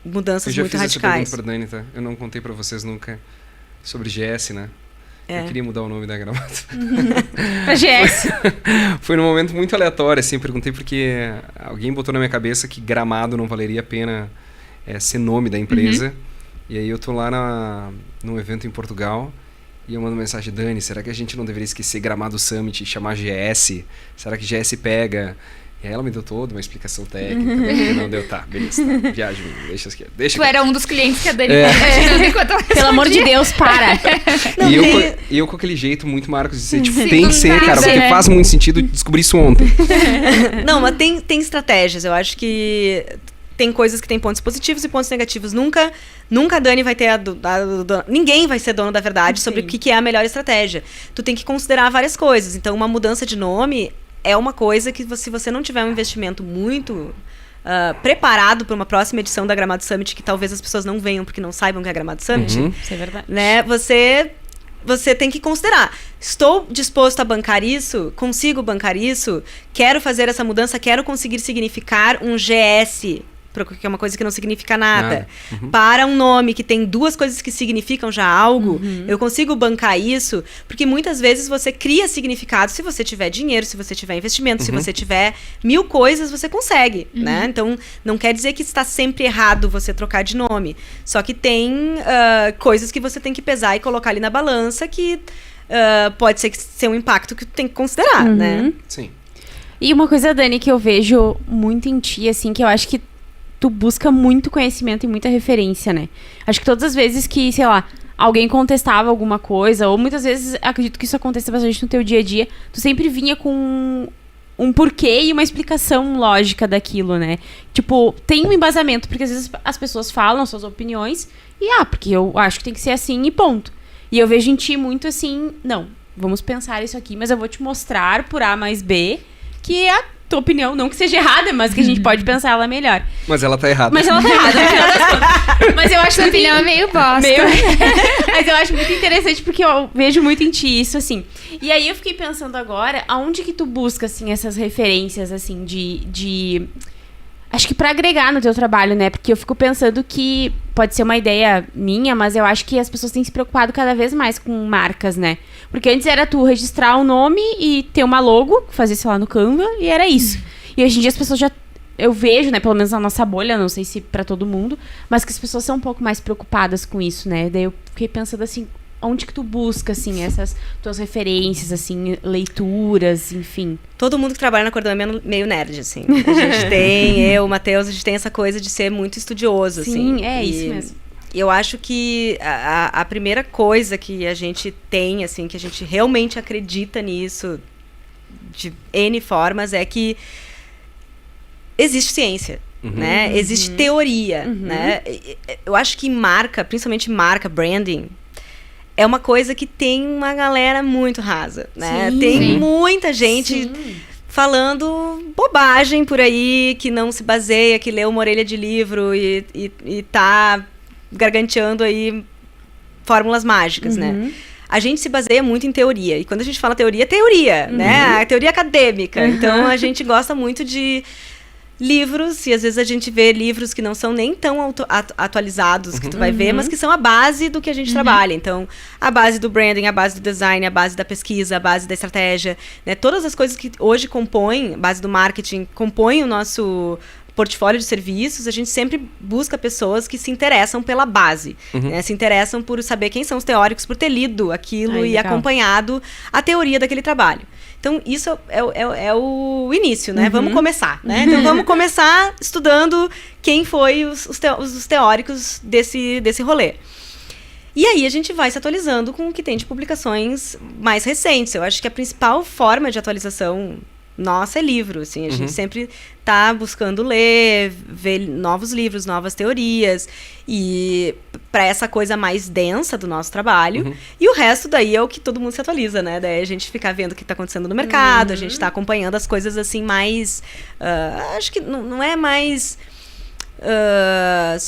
mudanças muito radicais. Eu já fiz essa pergunta pra Dani, tá? Eu não contei pra vocês nunca sobre GS, né? Eu queria mudar o nome da Gramado. Pra GS. Foi num momento muito aleatório, assim, perguntei porque alguém botou na minha cabeça que Gramado não valeria a pena ser nome da empresa. E aí eu tô lá num evento em Portugal e eu mando mensagem, Dani, será que a gente não deveria esquecer Gramado Summit e chamar GS? Será que GS pega? E aí ela me deu toda uma explicação técnica. Não deu, tá, beleza. Tá, viagem, deixa. Tu era um dos clientes que a Dani Pelo amor de Deus, para. E eu com aquele jeito muito Marcos de ser, tipo, tem que ser, cara, porque faz muito sentido descobrir isso ontem. Não, mas tem estratégias. Eu acho que tem coisas que tem pontos positivos e pontos negativos. Nunca a Dani vai ter ninguém vai ser dono da verdade sobre o que é a melhor estratégia. Tu tem que considerar várias coisas. Então, uma mudança de nome é uma coisa que, se você não tiver um investimento muito preparado para uma próxima edição da Gramado Summit, que talvez as pessoas não venham porque não saibam que é Gramado Summit, Isso é verdade. né? Você tem que considerar. Estou disposto a bancar isso? Consigo bancar isso? Quero fazer essa mudança? Quero conseguir significar um GS, que é uma coisa que não significa nada. Para um nome que tem duas coisas que significam já algo, eu consigo bancar isso, porque muitas vezes você cria significado se você tiver dinheiro, se você tiver investimento, se você tiver 1000 coisas, você consegue, né? Então, não quer dizer que está sempre errado você trocar de nome. Só que tem coisas que você tem que pesar e colocar ali na balança que pode ser um impacto que tu tem que considerar, né? Sim. E uma coisa, Dani, que eu vejo muito em ti, assim, que eu acho que tu busca muito conhecimento e muita referência, né? Acho que todas as vezes que, sei lá, alguém contestava alguma coisa, ou muitas vezes, acredito que isso aconteça bastante no teu dia a dia, tu sempre vinha com um porquê e uma explicação lógica daquilo, né? Tipo, tem um embasamento, porque às vezes as pessoas falam suas opiniões e, porque eu acho que tem que ser assim e ponto. E eu vejo em ti muito assim, não, vamos pensar isso aqui, mas eu vou te mostrar por A mais B que a tua opinião, não que seja errada, mas que a gente pode pensar ela melhor. Mas ela tá errada. Mas ela tá errada, no final das contas. Mas eu acho que a opinião é meio bosta. Mas eu acho muito interessante porque eu vejo muito em ti isso, assim. E aí eu fiquei pensando agora, aonde que tu busca, assim, essas referências, assim, de... Acho que pra agregar no teu trabalho, né? Porque eu fico pensando que pode ser uma ideia minha, mas eu acho que as pessoas têm se preocupado cada vez mais com marcas, né? Porque antes era tu registrar um nome e ter uma logo, fazer, sei lá, no Canva, e era isso. E hoje em dia as pessoas já... Eu vejo, né, pelo menos na nossa bolha, não sei se pra todo mundo, mas que as pessoas são um pouco mais preocupadas com isso, né? Daí eu fiquei pensando assim, onde que tu busca, assim, essas tuas referências, assim, leituras, enfim? Todo mundo que trabalha na Cordão é meio nerd, assim. A gente tem, eu, o Matheus, a gente tem essa coisa de ser muito estudioso, assim. Sim, é isso mesmo. Eu acho que a primeira coisa que a gente tem, assim, que a gente realmente acredita nisso, de N formas, é que existe ciência, né? Existe teoria, né? Eu acho que marca, principalmente marca, branding, é uma coisa que tem uma galera muito rasa, né? Tem muita gente falando bobagem por aí, que não se baseia, que lê uma orelha de livro e tá garganteando aí fórmulas mágicas, né? A gente se baseia muito em teoria. E quando a gente fala teoria, é teoria, né? A teoria acadêmica. Então, a gente gosta muito de livros, e às vezes a gente vê livros que não são nem tão atualizados, que tu vai ver, mas que são a base do que a gente trabalha. Então, a base do branding, a base do design, a base da pesquisa, a base da estratégia, né? Todas as coisas que hoje compõem, a base do marketing, compõem o nosso portfólio de serviços. A gente sempre busca pessoas que se interessam pela base, né? Se interessam por saber quem são os teóricos, por ter lido aquilo e acompanhado a teoria daquele trabalho. Então, isso é o início, né? Vamos começar, né? Então, vamos começar estudando quem foi os teóricos desse rolê. E aí a gente vai se atualizando com o que tem de publicações mais recentes. Eu acho que a principal forma de atualização nossa é livro, assim. A gente sempre tá buscando ler, ver novos livros, novas teorias, e para essa coisa mais densa do nosso trabalho. E o resto daí é o que todo mundo se atualiza, né? Daí a gente fica vendo o que tá acontecendo no mercado, a gente tá acompanhando as coisas assim mais... acho que não é mais...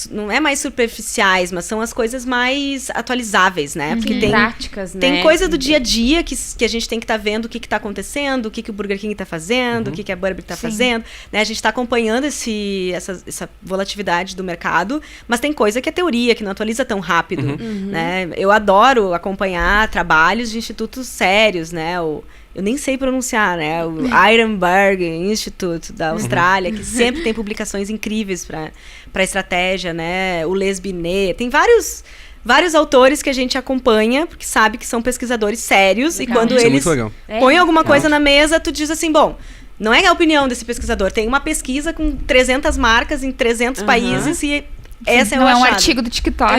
não é mais superficiais, mas são as coisas mais atualizáveis, né? Porque tem práticas, né? Tem coisa do dia a dia que a gente tem que estar vendo o que está acontecendo, o que o Burger King está fazendo, o que a Burberry está fazendo, né? A gente está acompanhando essa volatilidade do mercado, mas tem coisa que é teoria, que não atualiza tão rápido, né? Eu adoro acompanhar trabalhos de institutos sérios, né? Eu nem sei pronunciar, né? O Ironburg Institute da Austrália, que sempre tem publicações incríveis para estratégia, né? O Les Binet. Tem vários autores que a gente acompanha, porque sabe que são pesquisadores sérios. Legal. E quando eles põem alguma coisa na mesa, tu diz assim, bom, não é a opinião desse pesquisador. Tem uma pesquisa com 300 marcas em 300 países e essa não é um achado. artigo do TikTok.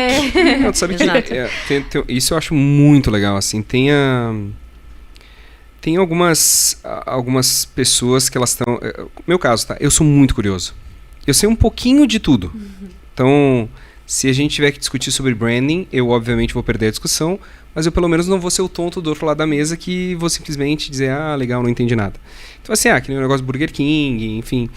Não, tu sabe que isso eu acho muito legal, assim. Tem algumas pessoas que elas estão... Meu caso, tá? Eu sou muito curioso. Eu sei um pouquinho de tudo. Então, se a gente tiver que discutir sobre branding, eu obviamente vou perder a discussão, mas eu pelo menos não vou ser o tonto do outro lado da mesa que vou simplesmente dizer, legal, não entendi nada. Então, assim, que nem o negócio do Burger King, enfim...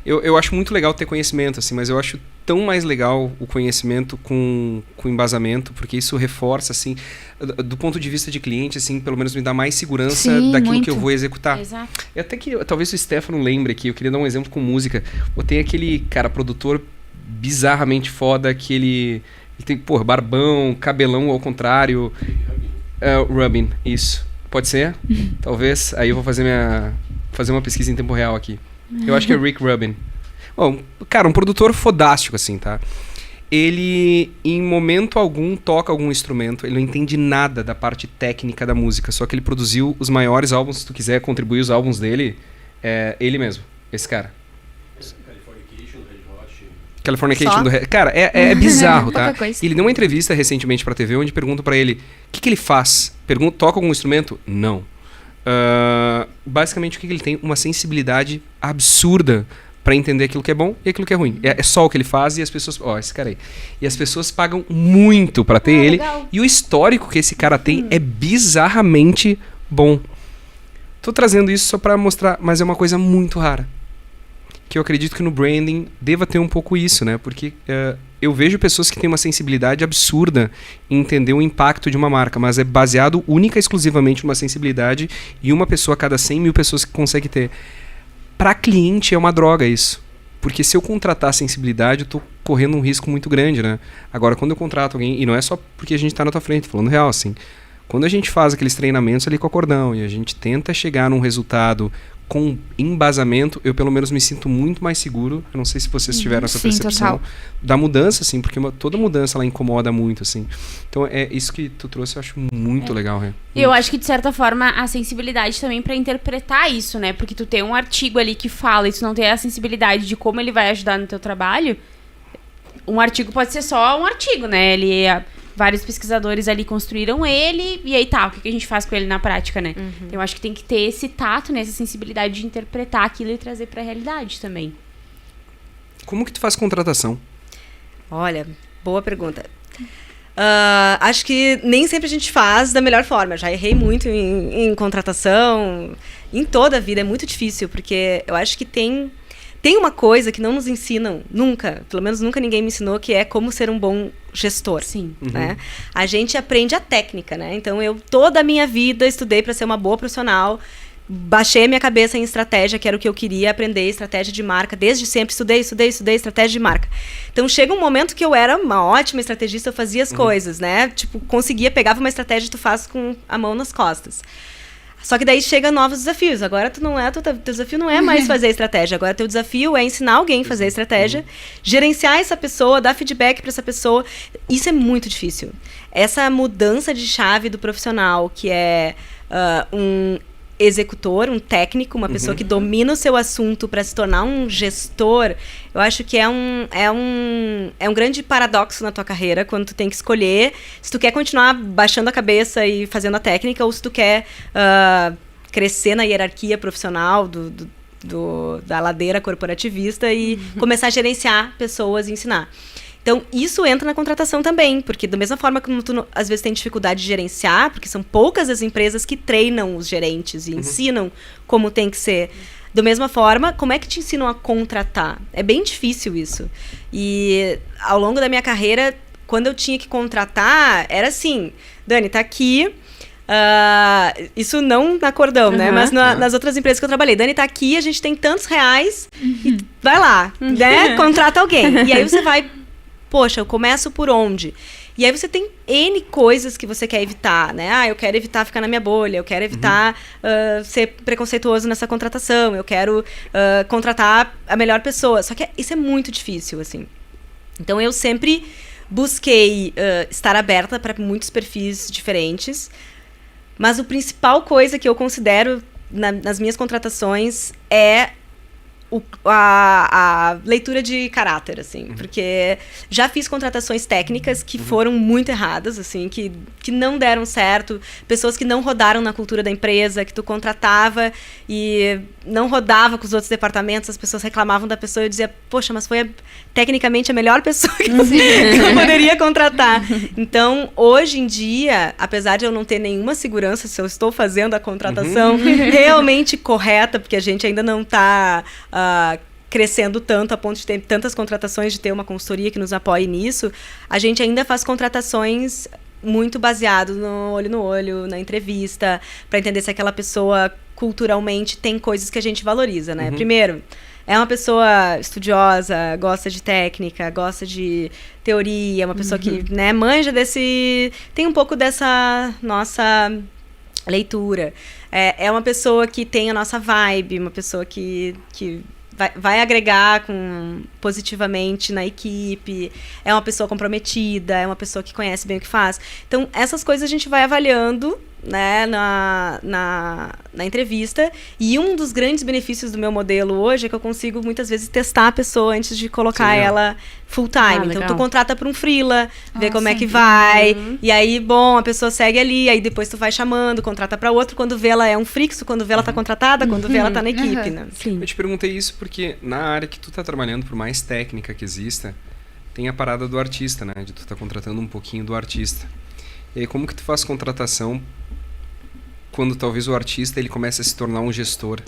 Eu acho muito legal ter conhecimento, assim, mas eu acho tão mais legal o conhecimento com embasamento, porque isso reforça, assim, do ponto de vista de cliente, assim, pelo menos me dá mais segurança daquilo que eu vou executar. Exato. E até que, talvez o Stefano lembre aqui, eu queria dar um exemplo com música. Tem aquele, cara, produtor bizarramente foda, que ele tem, barbão, cabelão ao contrário. Rubin, isso. Pode ser? Talvez. Aí eu vou fazer uma pesquisa em tempo real aqui. Eu acho que é Rick Rubin. Bom, cara, um produtor fodástico, assim, tá? Ele, em momento algum, toca algum instrumento. Ele não entende nada da parte técnica da música. Só que ele produziu os maiores álbuns. Se tu quiser contribuir os álbuns dele, é ele mesmo, esse cara. Californication do Red Hot. Cara, é bizarro, tá? Ele deu uma entrevista recentemente pra TV onde perguntam pra ele o que ele faz. Toca algum instrumento? Não. Basicamente o que ele tem? Uma sensibilidade absurda pra entender aquilo que é bom e aquilo que é ruim. É só o que ele faz e as pessoas... esse cara aí. E as pessoas pagam muito pra ter ele. Legal. E o histórico que esse cara tem é bizarramente bom. Tô trazendo isso só pra mostrar, mas é uma coisa muito rara. Que eu acredito que no branding deva ter um pouco isso, né? Porque eu vejo pessoas que têm uma sensibilidade absurda em entender o impacto de uma marca, mas é baseado única e exclusivamente numa sensibilidade e uma pessoa a cada 100 mil pessoas que consegue ter. Para cliente é uma droga isso. Porque se eu contratar sensibilidade, eu tô correndo um risco muito grande, né? Agora, quando eu contrato alguém, e não é só porque a gente tá na tua frente, falando real, assim. Quando a gente faz aqueles treinamentos ali com a Cordão e a gente tenta chegar num resultado com embasamento, eu pelo menos me sinto muito mais seguro. Eu não sei se vocês tiveram essa percepção da mudança, assim, porque toda mudança ela incomoda muito, assim. Então é isso que tu trouxe, eu acho muito legal, né? Eu acho que de certa forma a sensibilidade também pra interpretar isso, né? Porque tu tem um artigo ali que fala e tu não tem a sensibilidade de como ele vai ajudar no teu trabalho. Um artigo pode ser só um artigo, né? Vários pesquisadores ali construíram ele, e aí o que a gente faz com ele na prática, né? Eu acho que tem que ter esse tato, né, essa sensibilidade de interpretar aquilo e trazer pra realidade também. Como que tu faz contratação? Olha, boa pergunta. Acho que nem sempre a gente faz da melhor forma. Já errei muito em contratação. Em toda a vida é muito difícil, porque eu acho que tem uma coisa que não nos ensinam nunca, pelo menos nunca ninguém me ensinou, que é como ser um bom gestor. Sim. Né? A gente aprende a técnica, né? Então, eu toda a minha vida estudei para ser uma boa profissional, baixei a minha cabeça em estratégia, que era o que eu queria aprender, estratégia de marca. Desde sempre estudei estratégia de marca. Então, chega um momento que eu era uma ótima estrategista, eu fazia as coisas, né? Tipo, pegava uma estratégia e tu faz com a mão nas costas. Só que daí chega novos desafios. Agora teu desafio não é mais fazer estratégia. Agora teu desafio é ensinar alguém a fazer estratégia, gerenciar essa pessoa, dar feedback para essa pessoa. Isso é muito difícil. Essa mudança de chave do profissional, que é executor, um técnico, uma pessoa que domina o seu assunto para se tornar um gestor, eu acho que é um grande paradoxo na tua carreira, quando tu tem que escolher se tu quer continuar baixando a cabeça e fazendo a técnica, ou se tu quer crescer na hierarquia profissional da ladeira corporativista e começar a gerenciar pessoas e ensinar. Então, isso entra na contratação também, porque da mesma forma como tu, às vezes, tem dificuldade de gerenciar, porque são poucas as empresas que treinam os gerentes e ensinam como tem que ser. Da mesma forma, como é que te ensinam a contratar? É bem difícil isso. E ao longo da minha carreira, quando eu tinha que contratar, era assim, Dani, tá aqui... isso não na Cordão, né? Mas nas outras empresas que eu trabalhei. Dani, tá aqui, a gente tem tantos reais, e vai lá, né? Contrata alguém. E aí você vai... Poxa, eu começo por onde? E aí você tem N coisas que você quer evitar, né? Eu quero evitar ficar na minha bolha, eu quero evitar ser preconceituoso nessa contratação, eu quero contratar a melhor pessoa. Só que isso é muito difícil, assim. Então, eu sempre busquei estar aberta para muitos perfis diferentes, mas a principal coisa que eu considero nas minhas contratações é a leitura de caráter, assim, porque já fiz contratações técnicas que foram muito erradas, assim, que não deram certo, pessoas que não rodaram na cultura da empresa, que tu contratava e não rodava com os outros departamentos, as pessoas reclamavam da pessoa e eu dizia, poxa, mas foi tecnicamente a melhor pessoa que eu poderia contratar. Então, hoje em dia, apesar de eu não ter nenhuma segurança se eu estou fazendo a contratação realmente correta, porque a gente ainda não está crescendo tanto a ponto de ter tantas contratações, de ter uma consultoria que nos apoie nisso, a gente ainda faz contratações muito baseado no olho, na entrevista, para entender se aquela pessoa culturalmente tem coisas que a gente valoriza, né? Primeiro, é uma pessoa estudiosa, gosta de técnica, gosta de teoria, uma pessoa que, né, manja tem um pouco dessa nossa leitura. É uma pessoa que tem a nossa vibe, uma pessoa que vai agregar positivamente na equipe, é uma pessoa comprometida, é uma pessoa que conhece bem o que faz. Então, essas coisas a gente vai avaliando, né, na entrevista, e um dos grandes benefícios do meu modelo hoje é que eu consigo muitas vezes testar a pessoa antes de colocar ela full time. Então tu contrata para um freela, vê como é que vai, e aí, bom, a pessoa segue ali, aí depois tu vai chamando, contrata para outro, quando vê ela é um fixo, quando vê ela tá contratada, quando vê ela tá na equipe, né? Eu te perguntei isso porque na área que tu tá trabalhando, por mais técnica que exista, tem a parada do artista, né, de tu tá contratando um pouquinho do artista. E aí, como que tu faz contratação quando talvez o artista ele comece a se tornar um gestor?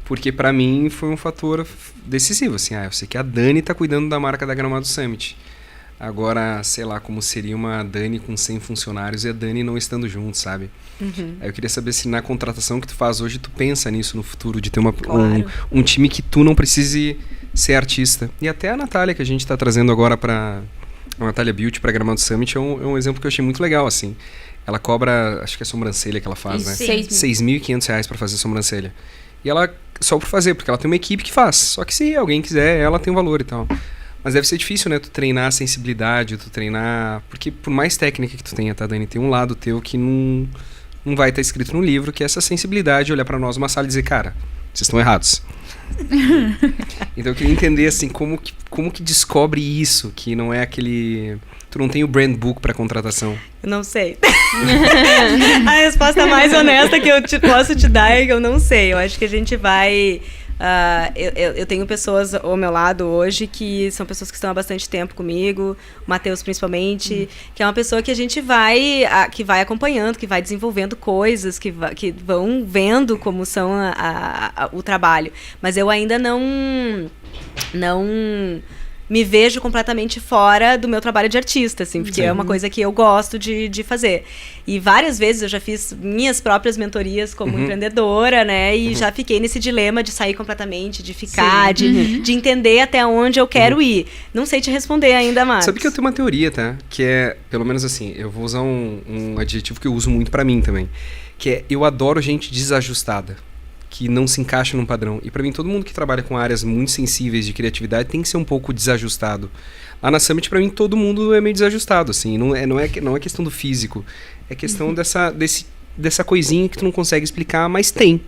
Porque pra mim foi um fator decisivo, assim, eu sei que a Dani tá cuidando da marca da Gramado Summit. Agora, sei lá, como seria uma Dani com 100 funcionários e a Dani não estando junto, sabe? Aí eu queria saber se na contratação que tu faz hoje, tu pensa nisso no futuro, de ter um time que tu não precise ser artista. E até a Natália, que a gente tá trazendo agora a Natália Beauty pra Gramado Summit, é um exemplo que eu achei muito legal, assim. Ela cobra, acho que é sobrancelha que ela faz, né? R$6.500 pra fazer sobrancelha. E ela, só por fazer, porque ela tem uma equipe que faz. Só que se alguém quiser, ela tem um valor e tal. Mas deve ser difícil, né? Tu treinar a sensibilidade, tu treinar... Porque por mais técnica que tu tenha, tá, Dani? Tem um lado teu que não vai estar escrito no livro, que é essa sensibilidade, olhar pra nós numa sala e dizer, cara, vocês estão errados. Então eu queria entender, assim, como que descobre isso, que não é aquele... Tu não tem o brand book para contratação? Eu não sei. A resposta mais honesta que eu posso te dar é que eu não sei. Eu acho que a gente vai... eu tenho pessoas ao meu lado hoje que são pessoas que estão há bastante tempo comigo, o Matheus principalmente, que é uma pessoa que a gente vai acompanhando, que vai desenvolvendo coisas, que vão vendo como são o trabalho. Mas eu ainda não me vejo completamente fora do meu trabalho de artista, assim, porque é uma coisa que eu gosto de fazer. E várias vezes eu já fiz minhas próprias mentorias como empreendedora, né? E já fiquei nesse dilema de sair completamente, de ficar, de entender até onde eu quero ir. Não sei te responder ainda, Marcos. Sabe que eu tenho uma teoria, tá? Que é, pelo menos assim, eu vou usar um adjetivo que eu uso muito pra mim também. Que é, eu adoro gente desajustada, que não se encaixa num padrão. E pra mim, todo mundo que trabalha com áreas muito sensíveis de criatividade tem que ser um pouco desajustado. Lá na Summit, pra mim, todo mundo é meio desajustado, assim. Não é questão do físico. É questão desse dessa coisinha que tu não consegue explicar, mas tem.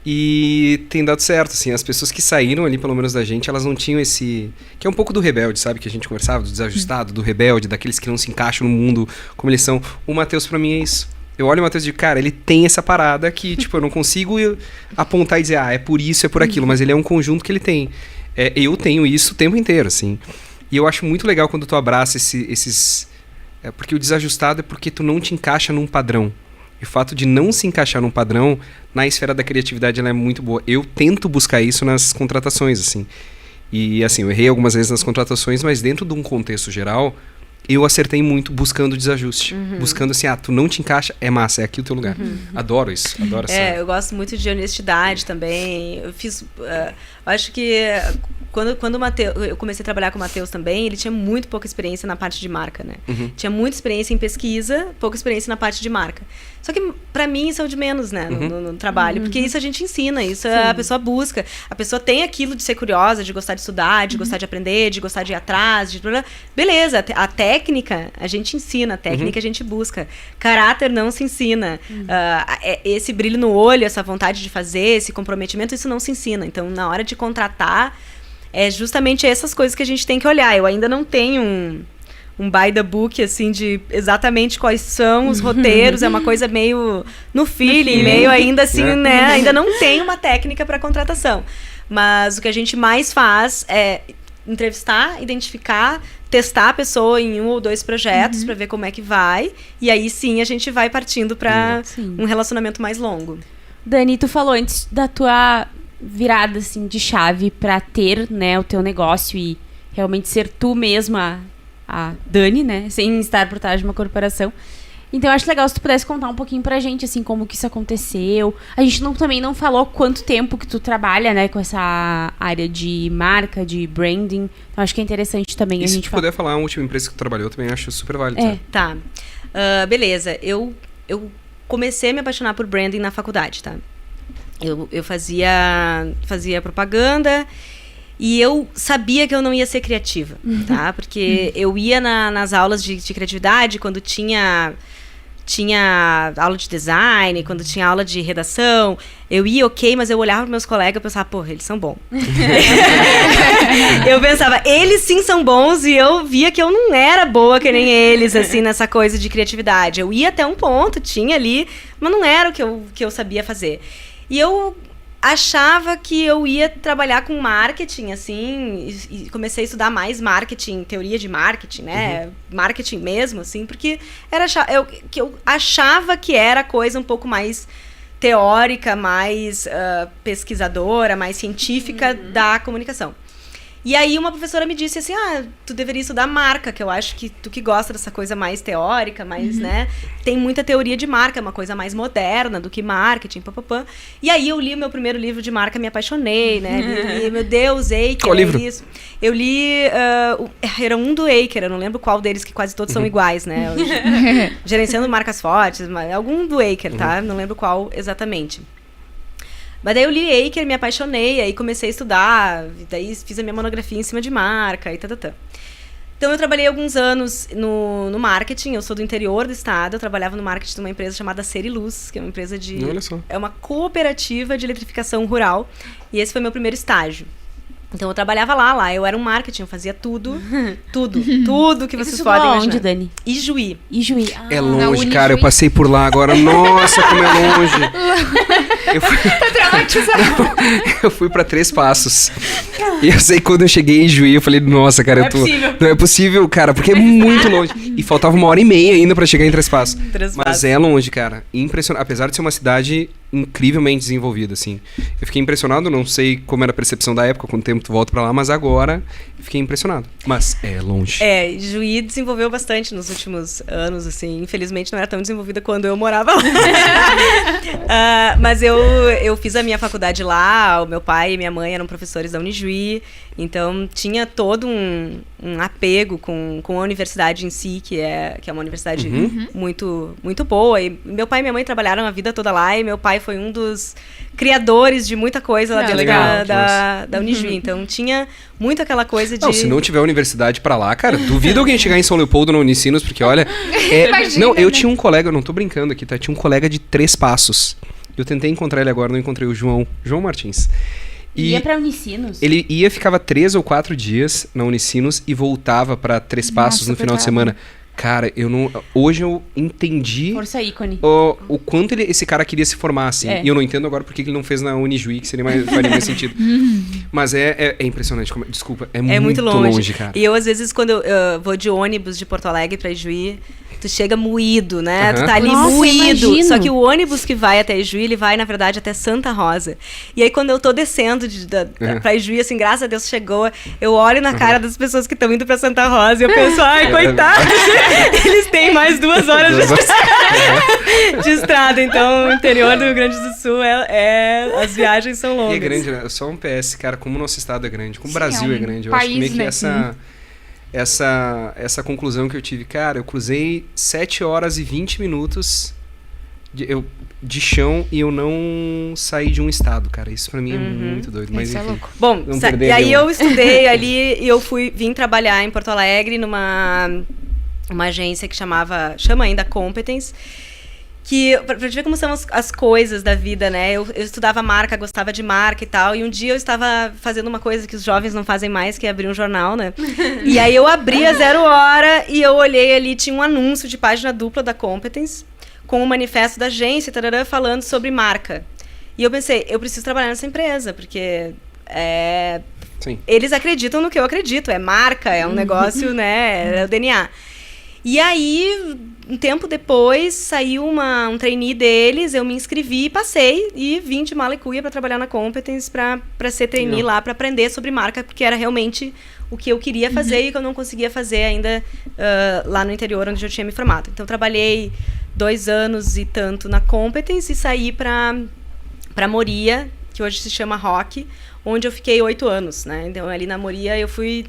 E tem dado certo, assim, as pessoas que saíram ali, pelo menos da gente, elas não tinham esse... Que é um pouco do rebelde, sabe? Que a gente conversava, do desajustado, do rebelde, daqueles que não se encaixam no mundo como eles são. O Matheus, pra mim, é isso. Eu olho o Matheus e digo, cara, ele tem essa parada que, tipo, eu não consigo apontar e dizer, é por isso, é por aquilo, mas ele é um conjunto que ele tem. Eu tenho isso o tempo inteiro, assim. E eu acho muito legal quando tu abraça esses... porque o desajustado é porque tu não te encaixa num padrão. E o fato de não se encaixar num padrão, na esfera da criatividade, ela é muito boa. Eu tento buscar isso nas contratações, assim. E, assim, eu errei algumas vezes nas contratações, mas dentro de um contexto geral, eu acertei muito buscando desajuste. Buscando assim, tu não te encaixa, é massa, é aqui o teu lugar. Adoro isso, adoro essa... Eu gosto muito de honestidade também. Eu fiz... acho que... Quando o Matheus, eu comecei a trabalhar com o Matheus também, ele tinha muito pouca experiência na parte de marca, né? Tinha muita experiência em pesquisa, pouca experiência na parte de marca. Só que, pra mim, isso é o de menos, né? No trabalho. Porque isso a gente ensina, isso a pessoa busca. A pessoa tem aquilo de ser curiosa, de gostar de estudar, de gostar de aprender, de gostar de ir atrás. Beleza, a técnica a gente ensina, a técnica a gente busca. Caráter não se ensina. Esse brilho no olho, essa vontade de fazer, esse comprometimento, isso não se ensina. Então, na hora de contratar... É justamente essas coisas que a gente tem que olhar. Eu ainda não tenho um by the book, assim, de exatamente quais são os roteiros. É uma coisa meio no feeling, meio ainda assim, né? Ainda não tem uma técnica para contratação. Mas o que a gente mais faz é entrevistar, identificar, testar a pessoa em 1 ou 2 projetos para ver como é que vai. E aí sim a gente vai partindo para um relacionamento mais longo. Dani, tu falou antes da tua... virada assim de chave para ter, né, o teu negócio e realmente ser tu mesma a Dani, né, sem estar por trás de uma corporação. Então eu acho legal se tu pudesse contar um pouquinho pra gente assim como que isso aconteceu. A gente também não falou quanto tempo que tu trabalha, né, com essa área de marca, de branding. Então acho que é interessante também a gente falar. Se puder falar a última empresa que tu trabalhou, também acho super válido. Tá. Beleza. Eu comecei a me apaixonar por branding na faculdade, tá? Eu fazia propaganda e eu sabia que eu não ia ser criativa, tá? Porque eu ia nas aulas de criatividade, quando tinha aula de design, quando tinha aula de redação, eu ia mas eu olhava para meus colegas e pensava, porra, eles são bons. Eu pensava, eles sim são bons, e eu via que eu não era boa que nem eles, assim, nessa coisa de criatividade. Eu ia até um ponto, tinha ali, mas não era o que eu sabia fazer. E eu achava que eu ia trabalhar com marketing, assim, e comecei a estudar mais marketing, teoria de marketing, né? Marketing mesmo, assim, porque eu achava que era coisa um pouco mais teórica, mais pesquisadora, mais científica da comunicação. E aí uma professora me disse assim, tu deveria estudar marca, que eu acho que tu que gosta dessa coisa mais teórica, mais, né, tem muita teoria de marca, é uma coisa mais moderna do que marketing, papapã. E aí eu li o meu primeiro livro de marca, me apaixonei, né, li, meu Deus, Eicher, qual livro? Isso. Eu li, era um do Eicher, eu não lembro qual deles, que quase todos são iguais, né, Gerenciando Marcas Fortes, algum do Eicher, tá, não lembro qual exatamente. Mas daí eu li Eicher, me apaixonei, aí comecei a estudar, daí fiz a minha monografia em cima de marca e tatatã. Então eu trabalhei alguns anos no marketing, eu sou do interior do estado, eu trabalhava no marketing de uma empresa chamada Ser e Luz, que é uma empresa é uma cooperativa de eletrificação rural, e esse foi meu primeiro estágio. Então eu trabalhava lá eu era um marketing, eu fazia tudo que vocês podem imaginar. Onde, Dani? Ijuí. É longe, cara, eu passei por lá agora, nossa, como é longe. Eu fui pra 3 Passos. E eu sei que quando eu cheguei em Ijuí, eu falei, nossa, cara, não é possível, cara, porque é muito longe. E faltava 1h30 ainda pra chegar em 3 Passos. Mas é longe, cara. Impressionante. Apesar de ser uma cidade incrivelmente desenvolvida, assim. Eu fiquei impressionado, não sei como era a percepção da época, quanto tempo tu volta pra lá, mas agora eu fiquei impressionado. Mas é longe. Juí desenvolveu bastante nos últimos anos, assim. Infelizmente não era tão desenvolvida quando eu morava lá. Mas eu fiz a minha faculdade lá, o meu pai e minha mãe eram professores da Unijuí, então tinha todo um apego com a universidade em si, que é uma universidade muito, muito boa. E meu pai e minha mãe trabalharam a vida toda lá, e meu pai foi um dos criadores de muita coisa lá dentro legal. da Unijuí. Então tinha muito aquela coisa de... Não, se não tiver universidade pra lá, cara, duvido alguém chegar em São Leopoldo na Unicinos, porque olha... Imagina, não, eu né? tinha um colega, eu não tô brincando aqui, tá? Tinha um colega de 3 Passos. Eu tentei encontrar ele agora, não encontrei o João Martins. E Ia pra Unicinos? ele ficava 3 ou 4 dias na Unicinos e voltava pra 3 Passos no final de semana. Cara, hoje eu entendi Força ícone. o quanto esse cara queria se formar, assim. É. E eu não entendo agora porque ele não fez na Unijuí, que faria mais sentido. Mas é impressionante. Desculpa, é muito longe, cara. E eu, às vezes, quando eu vou de ônibus de Porto Alegre pra Ijuí, tu chega moído, né? Tu tá ali moído. Imagino. Só que o ônibus que vai até Ijuí, ele vai, na verdade, até Santa Rosa. E aí, quando eu tô descendo pra Ijuí, assim, graças a Deus chegou, eu olho na cara das pessoas que estão indo pra Santa Rosa e eu penso, ai, coitados, eles têm mais 2 horas de estrada. Então, o interior do Rio Grande do Sul, as viagens são longas. E é grande, né? Só um PS, cara, como o nosso estado é grande, como o Sim, Brasil é um é grande. Eu acho que país, meio que né? essa conclusão que eu tive, cara, eu cruzei 7 horas e 20 minutos de chão e eu não saí de um estado, cara. Isso pra mim é muito doido. Mas Isso é enfim, louco. Bom, e aí eu estudei ali e eu vim trabalhar em Porto Alegre numa agência que chama ainda Competence, que pra te ver como são as coisas da vida, né? Eu estudava marca, gostava de marca e tal, e um dia eu estava fazendo uma coisa que os jovens não fazem mais, que é abrir um jornal, né? E aí eu abri a 0 hora e eu olhei ali, tinha um anúncio de página dupla da Competence, com o manifesto da agência, tarará, falando sobre marca. E eu pensei, eu preciso trabalhar nessa empresa, porque eles acreditam no que eu acredito, é marca, é um negócio, né? É o DNA. E aí, um tempo depois, saiu um trainee deles, eu me inscrevi, passei e vim de mala e cuia para trabalhar na Competence, para ser trainee lá, para aprender sobre marca, porque era realmente o que eu queria fazer e que eu não conseguia fazer ainda lá no interior, onde eu tinha me formado. Então, trabalhei 2 anos e tanto na Competence e saí para Moria, que hoje se chama Rock, onde eu fiquei 8 anos, né? Então, ali na Moria, eu fui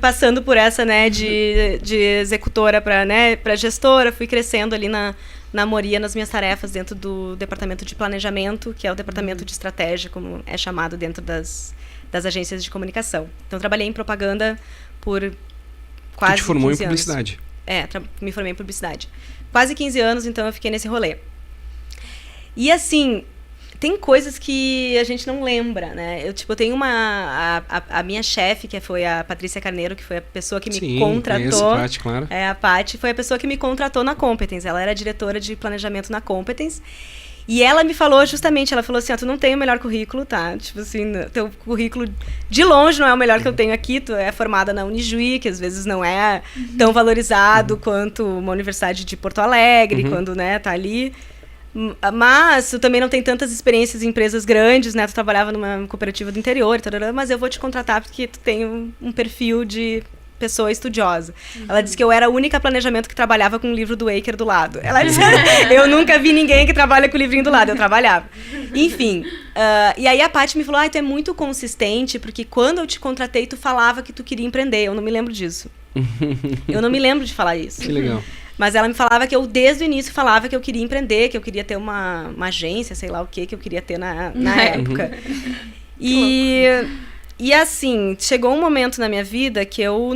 passando por essa, né, de executora para gestora, fui crescendo ali na Moria, nas minhas tarefas dentro do departamento de planejamento, que é o departamento de estratégia, como é chamado dentro das agências de comunicação. Então, trabalhei em propaganda por quase 15 anos. Tu te formou em publicidade? Me formei em publicidade. Quase 15 anos, então eu fiquei nesse rolê. E assim, tem coisas que a gente não lembra, né? Eu tenho a minha chefe, que foi a Patrícia Carneiro, que foi a pessoa que me contratou. Conheço, a Paty, claro. A Paty foi a pessoa que me contratou na Competence. Ela era diretora de planejamento na Competence. E ela me falou justamente, ela falou assim, tu não tem o melhor currículo, tá? Tipo assim, teu currículo de longe não é o melhor que eu tenho aqui, tu é formada na Unijuí, que às vezes não é tão valorizado quanto uma universidade de Porto Alegre, quando, né, tá ali. Mas tu também não tem tantas experiências em empresas grandes, né? Tu trabalhava numa cooperativa do interior, mas eu vou te contratar porque tu tem um perfil de pessoa estudiosa. Ela disse que eu era a única planejamento que trabalhava com o livro do Aker do lado. Ela disse, eu nunca vi ninguém que trabalha com o livrinho do lado, eu trabalhava. Enfim, e aí a Paty me falou, tu é muito consistente, porque quando eu te contratei, tu falava que tu queria empreender. Eu não me lembro disso. Eu não me lembro de falar isso. Que legal. Mas ela me falava que eu, desde o início, falava que eu queria empreender, que eu queria ter uma agência, sei lá o que eu queria ter na época. E assim, chegou um momento na minha vida que eu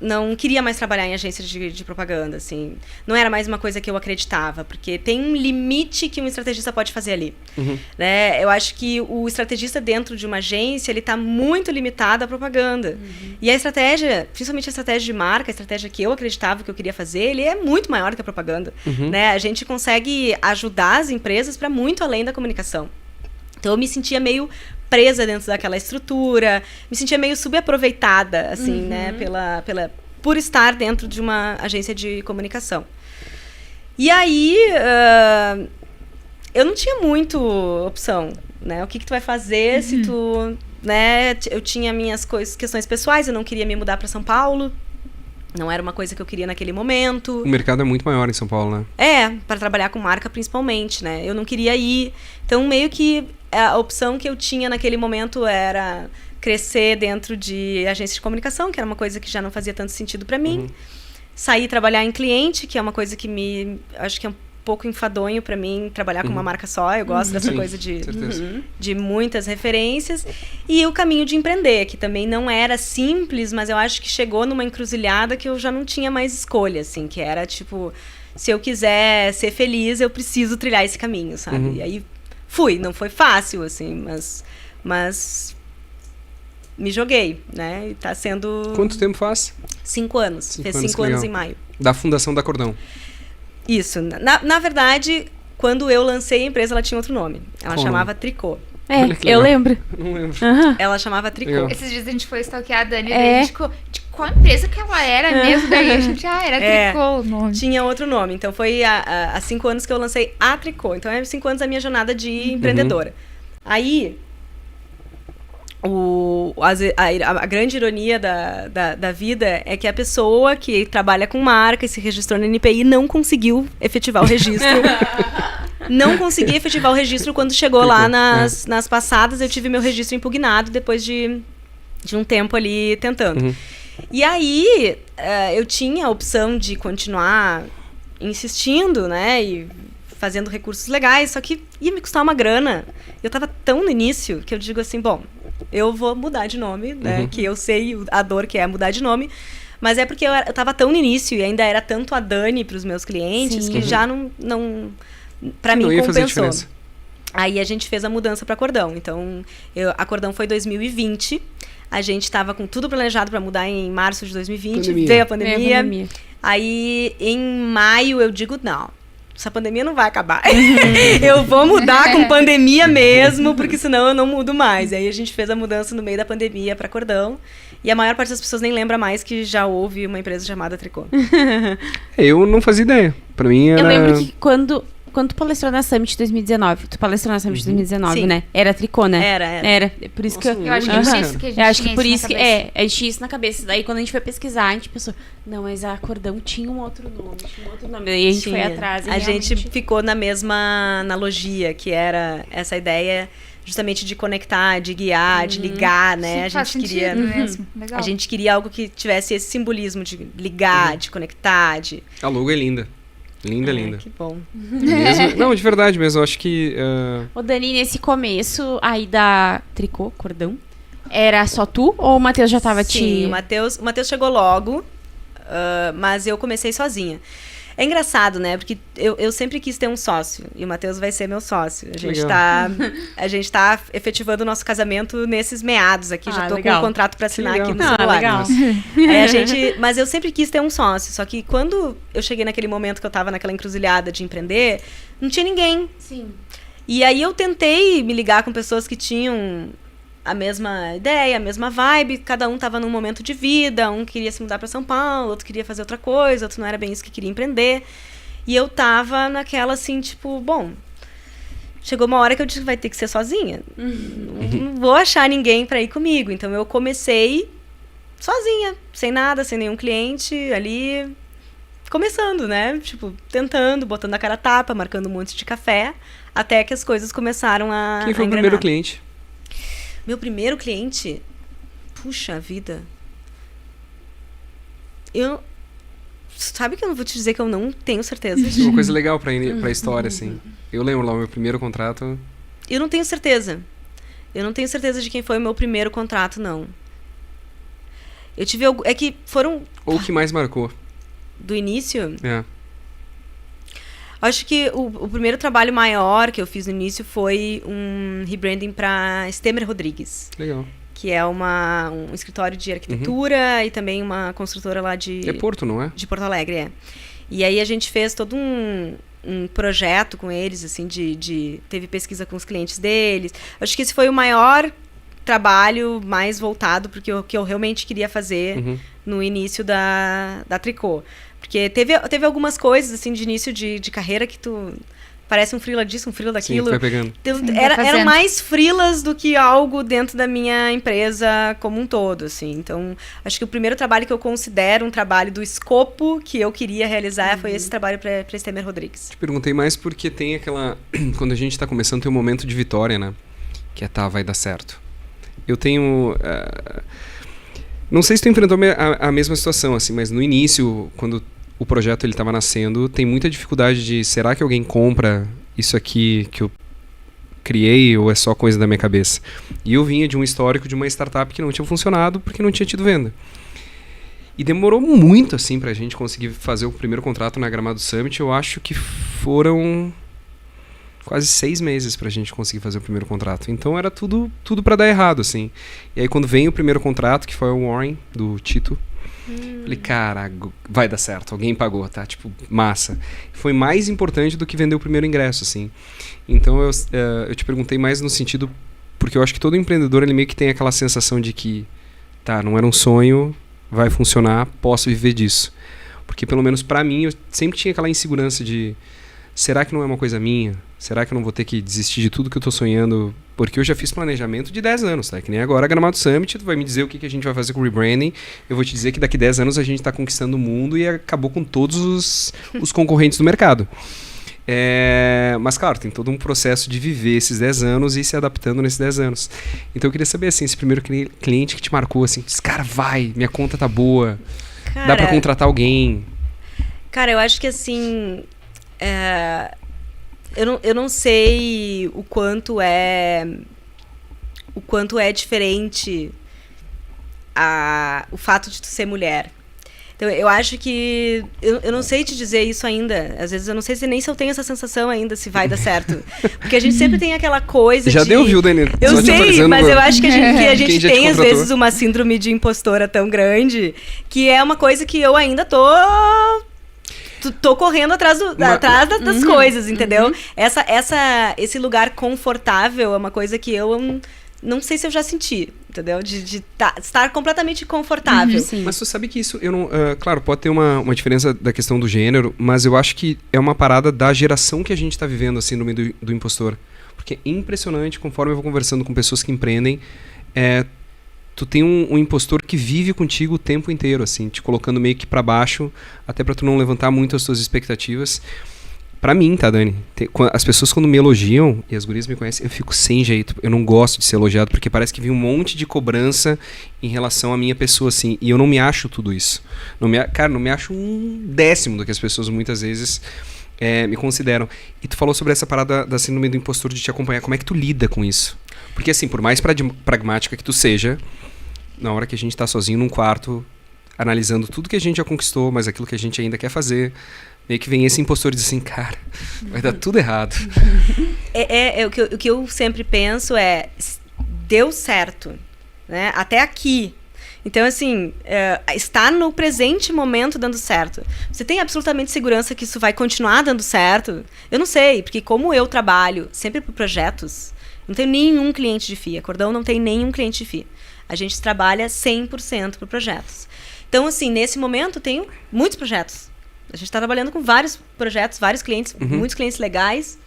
não queria mais trabalhar em agência de propaganda, assim. Não era mais uma coisa que eu acreditava, porque tem um limite que um estrategista pode fazer ali. Né? Eu acho que o estrategista dentro de uma agência, ele está muito limitado à propaganda. E a estratégia, principalmente a estratégia de marca, a estratégia que eu acreditava que eu queria fazer, ele é muito maior que a propaganda. Né? A gente consegue ajudar as empresas para muito além da comunicação. Então, eu me sentia meio presa dentro daquela estrutura, me sentia meio subaproveitada, assim, né, por estar dentro de uma agência de comunicação. E aí, eu não tinha muito opção, né, o que tu vai fazer se tu, né, eu tinha minhas questões pessoais, eu não queria me mudar para São Paulo, não era uma coisa que eu queria naquele momento. O mercado é muito maior em São Paulo, né? Para trabalhar com marca principalmente, né, eu não queria ir, então meio que a opção que eu tinha naquele momento era crescer dentro de agência de comunicação, que era uma coisa que já não fazia tanto sentido para mim. Sair trabalhar em cliente, que é uma coisa que acho que é um pouco enfadonho para mim trabalhar com uma marca só. Eu gosto dessa coisa de muitas referências. E o caminho de empreender, que também não era simples, mas eu acho que chegou numa encruzilhada que eu já não tinha mais escolha, assim, que era tipo, se eu quiser ser feliz, eu preciso trilhar esse caminho, sabe? E aí fui, não foi fácil, assim, mas me joguei, né? E tá sendo... Quanto tempo faz? 5 anos. Fez 5 anos em maio. Da fundação da Cordão. Isso. Na verdade, quando eu lancei a empresa, ela tinha outro nome. Ela chamava Tricô. Eu lembro. Não lembro. Ela chamava Tricô. Legal. Esses dias a gente foi stalkear a Dani, daí a gente ficou, de qual empresa que ela era mesmo? Daí a gente, era Tricô o nome. Tinha outro nome. Então foi há 5 anos que eu lancei a Tricô. Então é 5 anos da minha jornada de empreendedora. Aí, a grande ironia da vida é que a pessoa que trabalha com marca e se registrou no NPI não conseguiu efetivar o registro. Não consegui efetivar o registro quando chegou lá nas passadas. Eu tive meu registro impugnado depois de um tempo ali tentando. E aí, eu tinha a opção de continuar insistindo, né? E fazendo recursos legais, só que ia me custar uma grana. Eu tava tão no início que eu digo assim, bom, eu vou mudar de nome, né? Que eu sei a dor que é mudar de nome. Mas é porque eu tava tão no início e ainda era tanto a Dani pros meus clientes que já não para mim compensou. Aí a gente fez a mudança para Cordão. Então, a Cordão foi 2020. A gente tava com tudo planejado para mudar em março de 2020. Veio a pandemia. Aí, em maio, eu digo, não, essa pandemia não vai acabar. Eu vou mudar com pandemia mesmo, porque senão eu não mudo mais. E aí a gente fez a mudança no meio da pandemia para Cordão. E a maior parte das pessoas nem lembra mais que já houve uma empresa chamada Tricô. Eu não fazia ideia. Pra mim era... Eu lembro que quando tu palestrou na Summit 2019, tu palestrou na Summit 2019, né? Era Tricô, né? Era. Por isso Nossa, eu acho que é isso que a gente eu acho que por tinha isso que a gente tinha isso na cabeça. Daí quando a gente foi pesquisar, a gente pensou, não, mas a Cordão tinha um outro nome, Daí a gente foi atrás e a gente ficou na mesma analogia, que era essa ideia justamente de conectar, de guiar, de ligar, né? Sim, a gente queria mesmo. Legal. A gente queria algo que tivesse esse simbolismo de ligar, de conectar, de... A logo é linda. Linda. Que bom. Mesmo, não, de verdade mesmo, eu acho que... Ô Dani, nesse começo aí da Tricô, Cordão, era só tu ou o Matheus já tava Sim, o Matheus chegou logo, mas eu comecei sozinha. É engraçado, né? Porque eu sempre quis ter um sócio. E o Matheus vai ser meu sócio. A gente tá efetivando o nosso casamento nesses meados aqui. Já tô com um contrato para assinar aqui no celular. Legal. Mas eu sempre quis ter um sócio. Só que quando eu cheguei naquele momento que eu tava naquela encruzilhada de empreender, não tinha ninguém. Sim. E aí eu tentei me ligar com pessoas que tinham a mesma ideia, a mesma vibe, cada um tava num momento de vida, um queria se mudar para São Paulo, outro queria fazer outra coisa, outro não era bem isso que queria empreender. E eu tava naquela assim, tipo, bom, chegou uma hora que eu disse, vai ter que ser sozinha. Não vou achar ninguém para ir comigo. Então eu comecei sozinha, sem nada, sem nenhum cliente, ali começando, né? Tipo, tentando, botando a cara a tapa, marcando um monte de café, até que as coisas começaram a Quem foi o primeiro cliente? Meu primeiro cliente? Puxa vida. Sabe que eu não vou te dizer que eu não tenho certeza. É uma coisa legal pra história, assim. Eu lembro lá, o meu primeiro contrato... Eu não tenho certeza. Eu não tenho certeza de quem foi o meu primeiro contrato, não. Eu tive... É que foram... Ou o que mais marcou? Do início? É. Acho que o primeiro trabalho maior que eu fiz no início foi um rebranding para Stemer Rodrigues. Legal. Que é um escritório de arquitetura e também uma construtora lá de... É Porto, não é? De Porto Alegre, é. E aí a gente fez todo um projeto com eles, assim, teve pesquisa com os clientes deles. Acho que esse foi o maior trabalho mais voltado porque o que eu realmente queria fazer no início da Tricô. Porque teve algumas coisas, assim, de início de carreira que tu... Parece um freela disso, um freela daquilo. Sim, vai pegando. Então, eram mais freelas do que algo dentro da minha empresa como um todo, assim. Então, acho que o primeiro trabalho que eu considero um trabalho do escopo que eu queria realizar foi esse trabalho para Stemer Rodrigues. Te perguntei mais porque tem aquela... Quando a gente está começando, tem um momento de vitória, né? Que é, vai dar certo. Eu tenho... Não sei se tu enfrentou a mesma situação, assim, mas no início, quando o projeto ele estava nascendo, tem muita dificuldade de, será que alguém compra isso aqui que eu criei ou é só coisa da minha cabeça? E eu vinha de um histórico de uma startup que não tinha funcionado porque não tinha tido venda. E demorou muito, assim, pra gente conseguir fazer o primeiro contrato na Gramado Summit. Eu acho que foram quase 6 meses pra gente conseguir fazer o primeiro contrato. Então era tudo pra dar errado, assim. E aí quando veio o primeiro contrato, que foi o Warren, do Tito, falei, cara, vai dar certo, alguém pagou, tá? Tipo, massa. Foi mais importante do que vender o primeiro ingresso, assim. Então eu te perguntei mais no sentido, porque eu acho que todo empreendedor, ele meio que tem aquela sensação de que, tá, não era um sonho, vai funcionar, posso viver disso. Porque pelo menos pra mim, eu sempre tinha aquela insegurança de, será que não é uma coisa minha? Será que eu não vou ter que desistir de tudo que eu tô sonhando? Porque eu já fiz planejamento de 10 anos, tá? Que nem agora a Gramado Summit, tu vai me dizer o que a gente vai fazer com o rebranding. Eu vou te dizer que daqui 10 anos a gente tá conquistando o mundo e acabou com todos os concorrentes do mercado. Mas claro, tem todo um processo de viver esses 10 anos e ir se adaptando nesses 10 anos. Então eu queria saber, assim, esse primeiro cliente que te marcou, assim, disse, cara, vai, minha conta tá boa, dá pra contratar alguém. Cara, eu acho que assim, eu não sei o quanto é diferente o fato de tu ser mulher. Então, eu acho que... Eu não sei te dizer isso ainda. Às vezes, eu não sei nem se eu tenho essa sensação ainda, se vai dar certo. Porque a gente sempre tem aquela coisa Já deu, viu, Dani? Eu sei, mas eu acho que a gente tem, às vezes, uma síndrome de impostora tão grande, que é uma coisa que eu ainda tô correndo atrás das coisas, entendeu? Esse lugar confortável é uma coisa que eu não sei se eu já senti, entendeu? De estar completamente confortável. Mas tu sabe que isso, eu não, claro, pode ter uma diferença da questão do gênero, mas eu acho que é uma parada da geração que a gente tá vivendo, assim, no meio do impostor. Porque é impressionante, conforme eu vou conversando com pessoas que empreendem, tu tem um impostor que vive contigo o tempo inteiro, assim, te colocando meio que pra baixo, até pra tu não levantar muito as tuas expectativas. Pra mim, tá, Dani? As pessoas quando me elogiam, e as gurias me conhecem, eu fico sem jeito. Eu não gosto de ser elogiado, porque parece que vem um monte de cobrança em relação à minha pessoa, assim. E eu não me acho tudo isso. Cara, não me acho 1/10 do que as pessoas muitas vezes me consideram. E tu falou sobre essa parada da síndrome do impostor de te acompanhar. Como é que tu lida com isso? Porque, assim, por mais pragmática que tu seja, na hora que a gente tá sozinho num quarto, analisando tudo que a gente já conquistou, mas aquilo que a gente ainda quer fazer, meio que vem esse impostor e diz assim, cara, vai dar tudo errado. O que eu sempre penso deu certo, né? Até aqui. Então, assim, está no presente momento dando certo. Você tem absolutamente segurança que isso vai continuar dando certo? Eu não sei, porque como eu trabalho sempre por projetos, não tenho nenhum cliente de FII. A Cordão não tem nenhum cliente de FII. A gente trabalha 100% por projetos. Então, assim, nesse momento, tenho muitos projetos. A gente está trabalhando com vários projetos, vários clientes, muitos clientes legais.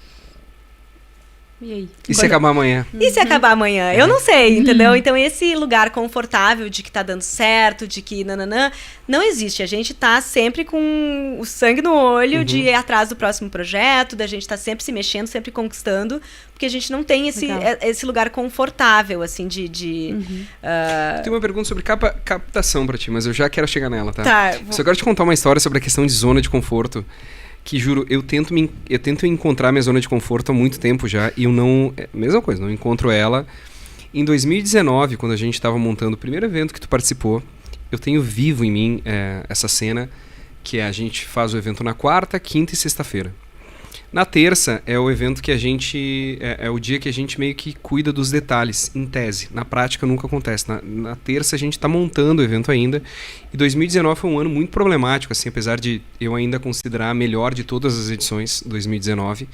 E aí? E se acabar amanhã? E se acabar amanhã? Eu não sei, entendeu? Então, esse lugar confortável de que tá dando certo, de que nananã, não existe. A gente tá sempre com o sangue no olho de ir atrás do próximo projeto, da gente tá sempre se mexendo, sempre conquistando, porque a gente não tem esse lugar confortável, assim, Tem uma pergunta sobre captação pra ti, mas eu já quero chegar nela, tá? Tá. Só quero te contar uma história sobre a questão de zona de conforto. Que, juro, eu tento encontrar minha zona de conforto há muito tempo já e eu não... mesma coisa, não encontro ela. Em 2019, quando a gente estava montando o primeiro evento que tu participou, eu tenho vivo em mim essa cena, que a gente faz o evento na quarta, quinta e sexta-feira. Na terça é o evento que a gente... É o dia que a gente meio que cuida dos detalhes, em tese. Na prática nunca acontece. Na terça a gente está montando o evento ainda. E 2019 foi um ano muito problemático, assim, apesar de eu ainda considerar a melhor de todas as edições, 2019.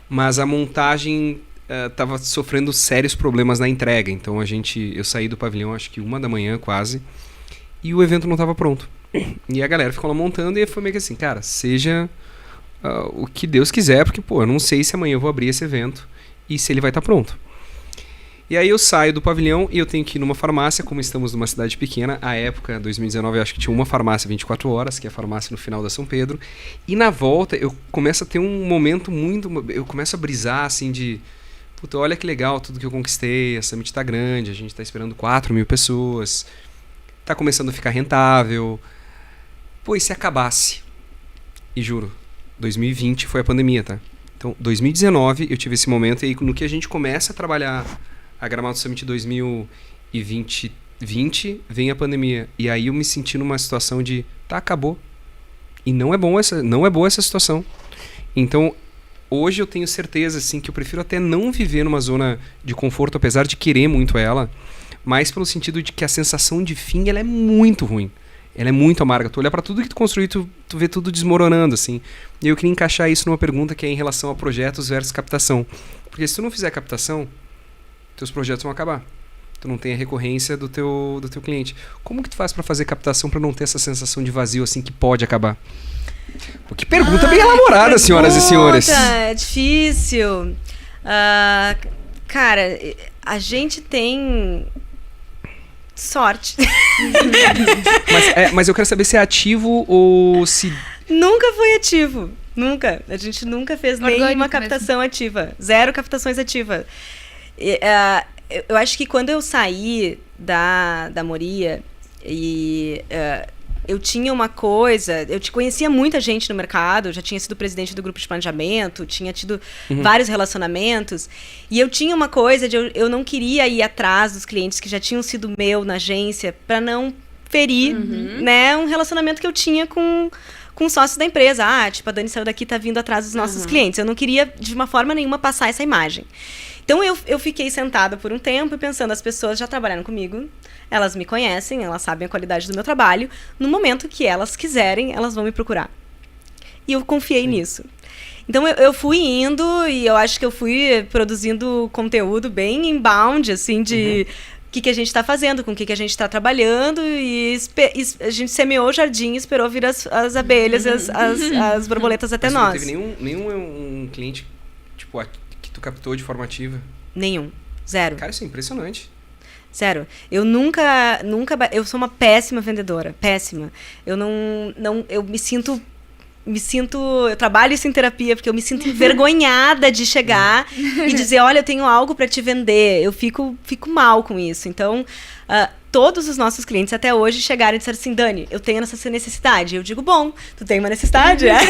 Mas a montagem estava sofrendo sérios problemas na entrega. Então eu saí do pavilhão acho que 1h quase. E o evento não estava pronto. E a galera ficou lá montando e foi meio que assim, cara, seja... o que Deus quiser, porque, pô, eu não sei se amanhã eu vou abrir esse evento e se ele vai estar pronto. E aí eu saio do pavilhão e eu tenho que ir numa farmácia, como estamos numa cidade pequena, à época, 2019, eu acho que tinha uma farmácia 24 horas, que é a farmácia no final da São Pedro, e na volta eu começo a ter um momento eu começo a brisar, assim, de, puta, olha que legal tudo que eu conquistei, a Summit tá grande, a gente tá esperando 4.000 pessoas, tá começando a ficar rentável, pô, e se acabasse? E juro, 2020 foi a pandemia, tá? Então, 2019 eu tive esse momento, e aí no que a gente começa a trabalhar a Gramado Summit 2020, vem a pandemia. E aí eu me senti numa situação de, acabou. E não é boa essa situação. Então, hoje eu tenho certeza, assim, que eu prefiro até não viver numa zona de conforto, apesar de querer muito ela, mas pelo sentido de que a sensação de fim, ela é muito ruim. Ela é muito amarga. Tu olha pra tudo que tu construiu, tu vê tudo desmoronando, assim. E eu queria encaixar isso numa pergunta que é em relação a projetos versus captação. Porque se tu não fizer captação, teus projetos vão acabar. Tu não tem a recorrência do teu cliente. Como que tu faz pra fazer captação pra não ter essa sensação de vazio, assim, que pode acabar? Que pergunta bem elaborada, senhoras e senhores. É difícil. Cara, a gente tem sorte. Mas eu quero saber se é ativo ou se... Nunca foi ativo. Nunca. A gente nunca fez nenhuma captação ativa. 0 captações ativas. Eu acho que quando eu saí da Moria e... eu tinha uma coisa, eu conhecia muita gente no mercado, eu já tinha sido presidente do grupo de planejamento, tinha tido vários relacionamentos, e eu tinha uma coisa de eu não queria ir atrás dos clientes que já tinham sido meu na agência para não ferir, né, um relacionamento que eu tinha com sócios da empresa. Tipo, a Dani saiu daqui, tá vindo atrás dos nossos clientes. Eu não queria, de uma forma nenhuma, passar essa imagem. Então, eu fiquei sentada por um tempo e pensando, as pessoas já trabalharam comigo, elas me conhecem, elas sabem a qualidade do meu trabalho. No momento que elas quiserem, elas vão me procurar. E eu confiei nisso. Então, eu fui indo e eu acho que eu fui produzindo conteúdo bem inbound, assim, de o que a gente está fazendo, com o que a gente está trabalhando, e a gente semeou o jardim e esperou vir as abelhas, as borboletas até nós. Mas não teve nenhum cliente, tipo, que tu captou de forma ativa? Nenhum. 0. Cara, isso é impressionante. 0. Eu nunca... Eu sou uma péssima vendedora. Péssima. Eu eu me sinto... Eu trabalho isso em terapia, porque eu me sinto envergonhada de chegar e dizer, olha, eu tenho algo para te vender. Eu fico mal com isso. Então, todos os nossos clientes até hoje chegaram e disseram assim, Dani, eu tenho essa necessidade. Eu digo, bom, tu tem uma necessidade? Agora,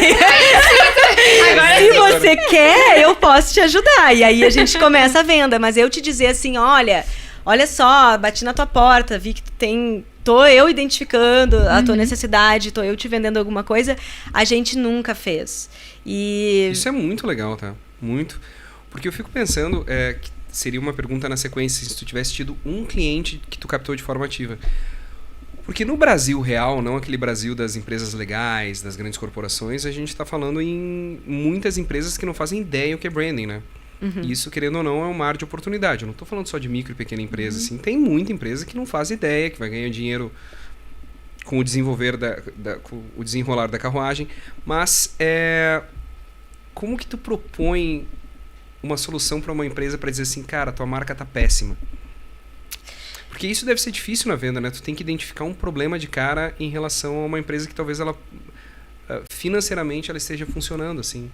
se você quer, eu posso te ajudar. E aí a gente começa a venda. Mas eu te dizer assim, olha só, bati na tua porta, vi que tu tem... Tô eu identificando a tua necessidade, tô eu te vendendo alguma coisa, a gente nunca fez. E... Isso é muito legal, tá? Muito. Porque eu fico pensando, que seria uma pergunta na sequência, se tu tivesse tido um cliente que tu captou de forma ativa. Porque no Brasil real, não aquele Brasil das empresas legais, das grandes corporações, a gente tá falando em muitas empresas que não fazem ideia o que é branding, né? E isso, querendo ou não, é um mar de oportunidade. Eu não estou falando só de micro e pequena empresa. Assim. Tem muita empresa que não faz ideia, que vai ganhar dinheiro com o desenvolver com o desenrolar da carruagem. Mas como que tu propõe uma solução para uma empresa para dizer assim, cara, tua marca tá péssima? Porque isso deve ser difícil na venda, né? Tu tem que identificar um problema de cara em relação a uma empresa que talvez ela financeiramente ela esteja funcionando, assim.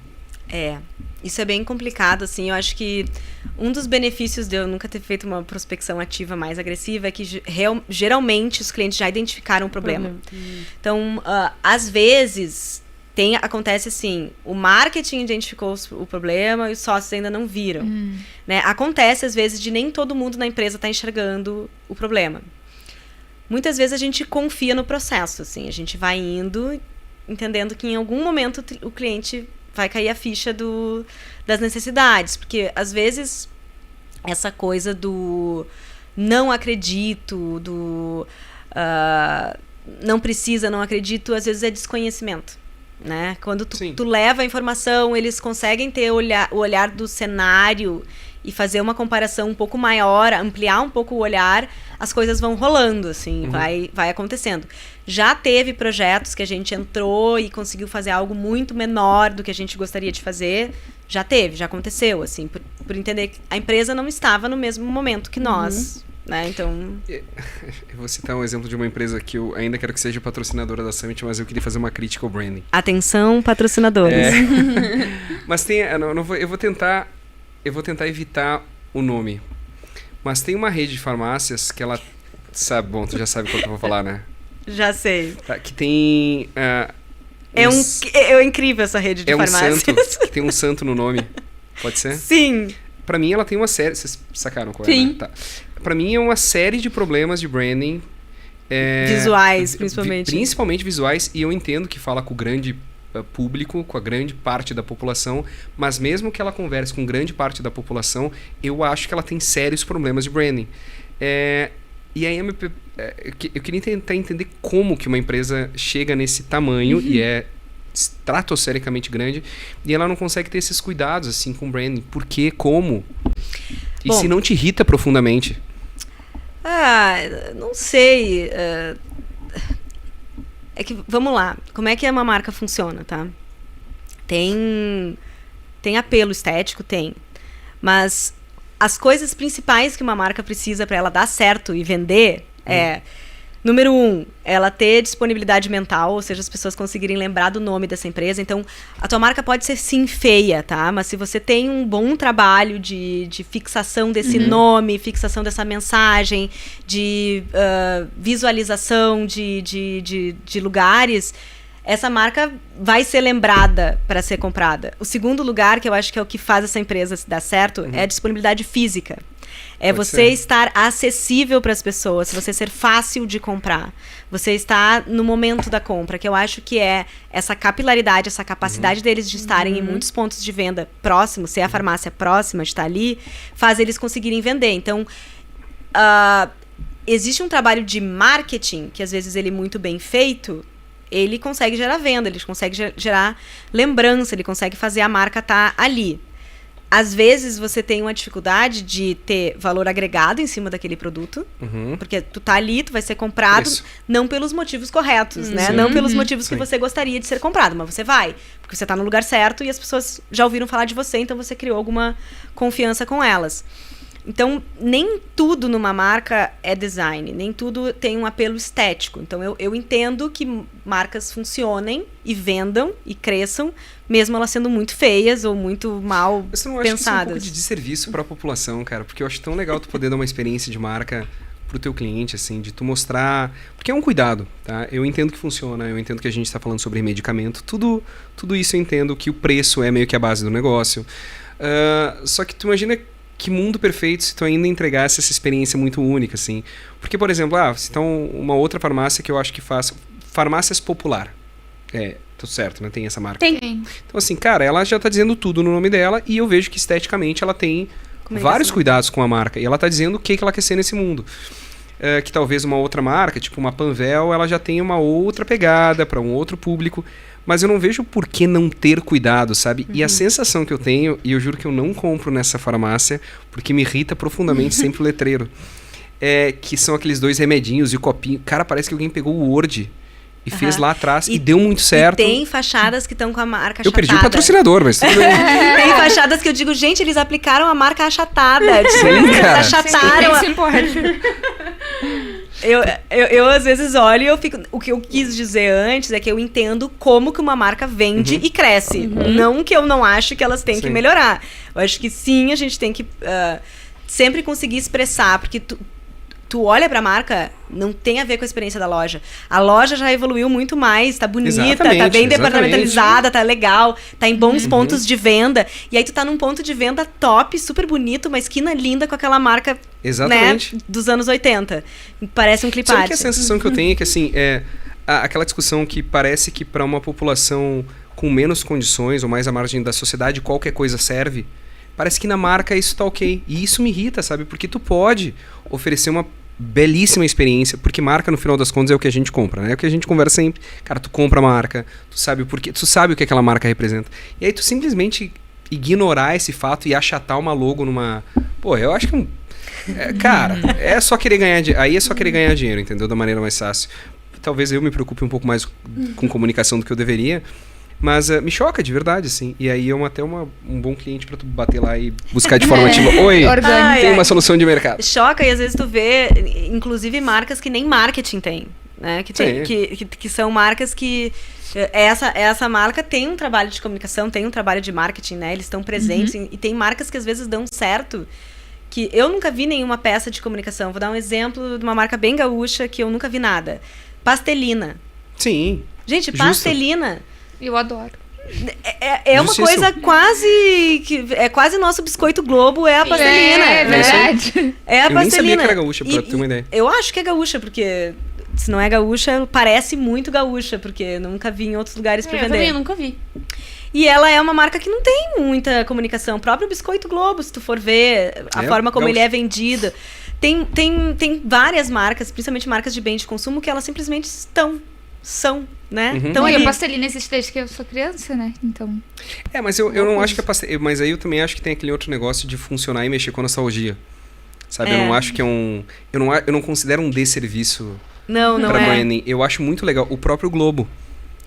Isso é bem complicado, assim. Eu acho que um dos benefícios de eu nunca ter feito uma prospecção ativa mais agressiva é que geralmente os clientes já identificaram o problema. Então, às vezes, acontece assim, o marketing identificou o problema e os sócios ainda não viram. Né? Acontece, às vezes, de nem todo mundo na empresa estar enxergando o problema. Muitas vezes a gente confia no processo, assim. A gente vai indo, entendendo que em algum momento o cliente... vai cair a ficha das necessidades. Porque, às vezes, essa coisa do não acredito, do não precisa, não acredito, às vezes é desconhecimento. Né? Quando tu leva a informação, eles conseguem ter o olhar do cenário e fazer uma comparação um pouco maior, ampliar um pouco o olhar, as coisas vão rolando, assim, vai acontecendo. Já teve projetos que a gente entrou e conseguiu fazer algo muito menor do que a gente gostaria de fazer. Já aconteceu, assim, por entender que a empresa não estava no mesmo momento que nós. Né? Então... Eu vou citar um exemplo de uma empresa que eu ainda quero que seja patrocinadora da Summit, mas eu queria fazer uma crítica ao branding. Atenção, patrocinadores. Mas eu vou tentar evitar o nome. Mas tem uma rede de farmácias que ela... tu já sabe qual que eu vou falar, né? Já sei. Tá, que tem É incrível essa rede de farmácias. Santo, que tem um santo no nome. Pode ser? Sim. Pra mim, ela tem uma série... Vocês sacaram qual é, Sim. né? Tá. Pra mim, é uma série de problemas de branding. Visuais, principalmente. Principalmente visuais. E eu entendo que fala com o grande público, com a grande parte da população. Mas mesmo que ela converse com grande parte da população, eu acho que ela tem sérios problemas de branding. E aí eu queria tentar entender como que uma empresa chega nesse tamanho e é estratosfericamente grande e ela não consegue ter esses cuidados assim com o branding. Por quê? Como? E se não te irrita profundamente? Não sei. É que, vamos lá. Como é que uma marca funciona, tá? Tem apelo estético? Tem. Mas as coisas principais que uma marca precisa para ela dar certo e vender número 1, ela ter disponibilidade mental, ou seja, as pessoas conseguirem lembrar do nome dessa empresa. Então, a tua marca pode ser sim feia, tá? Mas se você tem um bom trabalho de fixação desse nome, fixação dessa mensagem, de visualização de lugares, essa marca vai ser lembrada para ser comprada. O segundo lugar, que eu acho que é o que faz essa empresa dar certo, é a disponibilidade física. É Pode você ser. estar acessível para as pessoas, você ser fácil de comprar. Você estar no momento da compra, que eu acho que é essa capilaridade, essa capacidade deles de estarem em muitos pontos de venda próximos, ser a farmácia próxima, de estar ali, faz eles conseguirem vender. Então, existe um trabalho de marketing, que às vezes ele é muito bem feito, ele consegue gerar venda, ele consegue gerar lembrança, ele consegue fazer a marca estar ali. Às vezes você tem uma dificuldade de ter valor agregado em cima daquele produto, porque tu tá ali, tu vai ser comprado, não pelos motivos corretos, né? Não pelos motivos que você gostaria de ser comprado, mas você vai, porque você tá no lugar certo e as pessoas já ouviram falar de você, então você criou alguma confiança com elas. Então, nem tudo numa marca é design, nem tudo tem um apelo estético. Então, eu entendo que marcas funcionem e vendam e cresçam, mesmo elas sendo muito feias ou muito mal pensadas. Você não acha que isso é um pouco de desserviço para a população, cara? Porque eu acho tão legal tu poder dar uma experiência de marca pro teu cliente, assim, de tu mostrar... Porque é um cuidado, tá? Eu entendo que funciona, eu entendo que a gente está falando sobre medicamento, tudo isso eu entendo que o preço é meio que a base do negócio. Só que tu imagina... Que mundo perfeito se tu ainda entregasse essa experiência muito única, assim. Porque, por exemplo, então uma outra farmácia que eu acho que faz... Farmácias Popular. Tô certo, né? Tem essa marca. Tem. Então, assim, cara, ela já tá dizendo tudo no nome dela e eu vejo que esteticamente ela tem vários cuidados com a marca. E ela tá dizendo o que ela quer ser nesse mundo. Que talvez uma outra marca, tipo uma Panvel, ela já tenha uma outra pegada para um outro público. Mas eu não vejo por que não ter cuidado, sabe? E a sensação que eu tenho, e eu juro que eu não compro nessa farmácia, porque me irrita profundamente sempre o letreiro, que são aqueles 2 remedinhos e o copinho. Cara, parece que alguém pegou o Word e fez lá atrás e deu muito certo. E tem fachadas que estão com a marca achatada. Eu perdi o patrocinador, mas tudo bem. Tem fachadas que eu digo, gente, eles aplicaram a marca achatada. Sim, eles cara. achataram. Eu às vezes olho e eu fico... O que eu quis dizer antes é que eu entendo como que uma marca vende e cresce. Não que eu não acho que elas têm que melhorar. Eu acho que sim, a gente tem que sempre conseguir expressar, porque tu olha pra marca, não tem a ver com a experiência da loja. A loja já evoluiu muito mais, tá bonita, tá bem departamentalizada, tá legal, tá em bons pontos de venda. E aí tu tá num ponto de venda top, super bonito, uma esquina linda com aquela marca, né, dos anos 80. Parece um clip art. Sabe que a sensação que eu tenho é que, assim, aquela discussão que parece que para uma população com menos condições ou mais à margem da sociedade, qualquer coisa serve. Parece que na marca isso tá ok. E isso me irrita, sabe? Porque tu pode oferecer uma belíssima experiência, porque marca, no final das contas, é o que a gente compra, né? É o que a gente conversa sempre. Cara, tu compra a marca, tu sabe o porquê, tu sabe o que aquela marca representa. E aí tu simplesmente ignorar esse fato e achatar uma logo numa... Pô, eu acho que... cara, é só querer ganhar... Aí é só querer ganhar dinheiro, entendeu? Da maneira mais fácil. Talvez eu me preocupe um pouco mais com comunicação do que eu deveria, mas me choca de verdade, assim. E aí é até um bom cliente pra tu bater lá e buscar de forma ativa. Oi, tem uma solução de mercado. Choca, e às vezes tu vê, inclusive, marcas que nem marketing tem, né? Que são marcas que... Essa marca tem um trabalho de comunicação, tem um trabalho de marketing, né? Eles estão presentes. E tem marcas que às vezes dão certo, que eu nunca vi nenhuma peça de comunicação. Vou dar um exemplo de uma marca bem gaúcha que eu nunca vi nada. Pastelina. Sim. Gente, Pastelina... Eu adoro. É uma coisa quase que é quase nosso biscoito Globo, é a pastelina. É verdade. É a pastelina. Eu nem sabia que era gaúcha, pra ter uma ideia. Eu acho que é gaúcha, porque se não é gaúcha, parece muito gaúcha, porque nunca vi em outros lugares pra vender. Eu nunca vi. E ela é uma marca que não tem muita comunicação. O próprio biscoito Globo, se tu for ver a forma como ele é vendido. Tem várias marcas, principalmente marcas de bem de consumo, que elas simplesmente são, né? Então, e a pastelina existe desde que eu sou criança, né? Então... mas eu não acho que a pastelina... Mas aí eu também acho que tem aquele outro negócio de funcionar e mexer com a nostalgia. Sabe? Eu não acho que é um... Eu não considero um desserviço pra branding. Eu acho muito legal. O próprio Globo.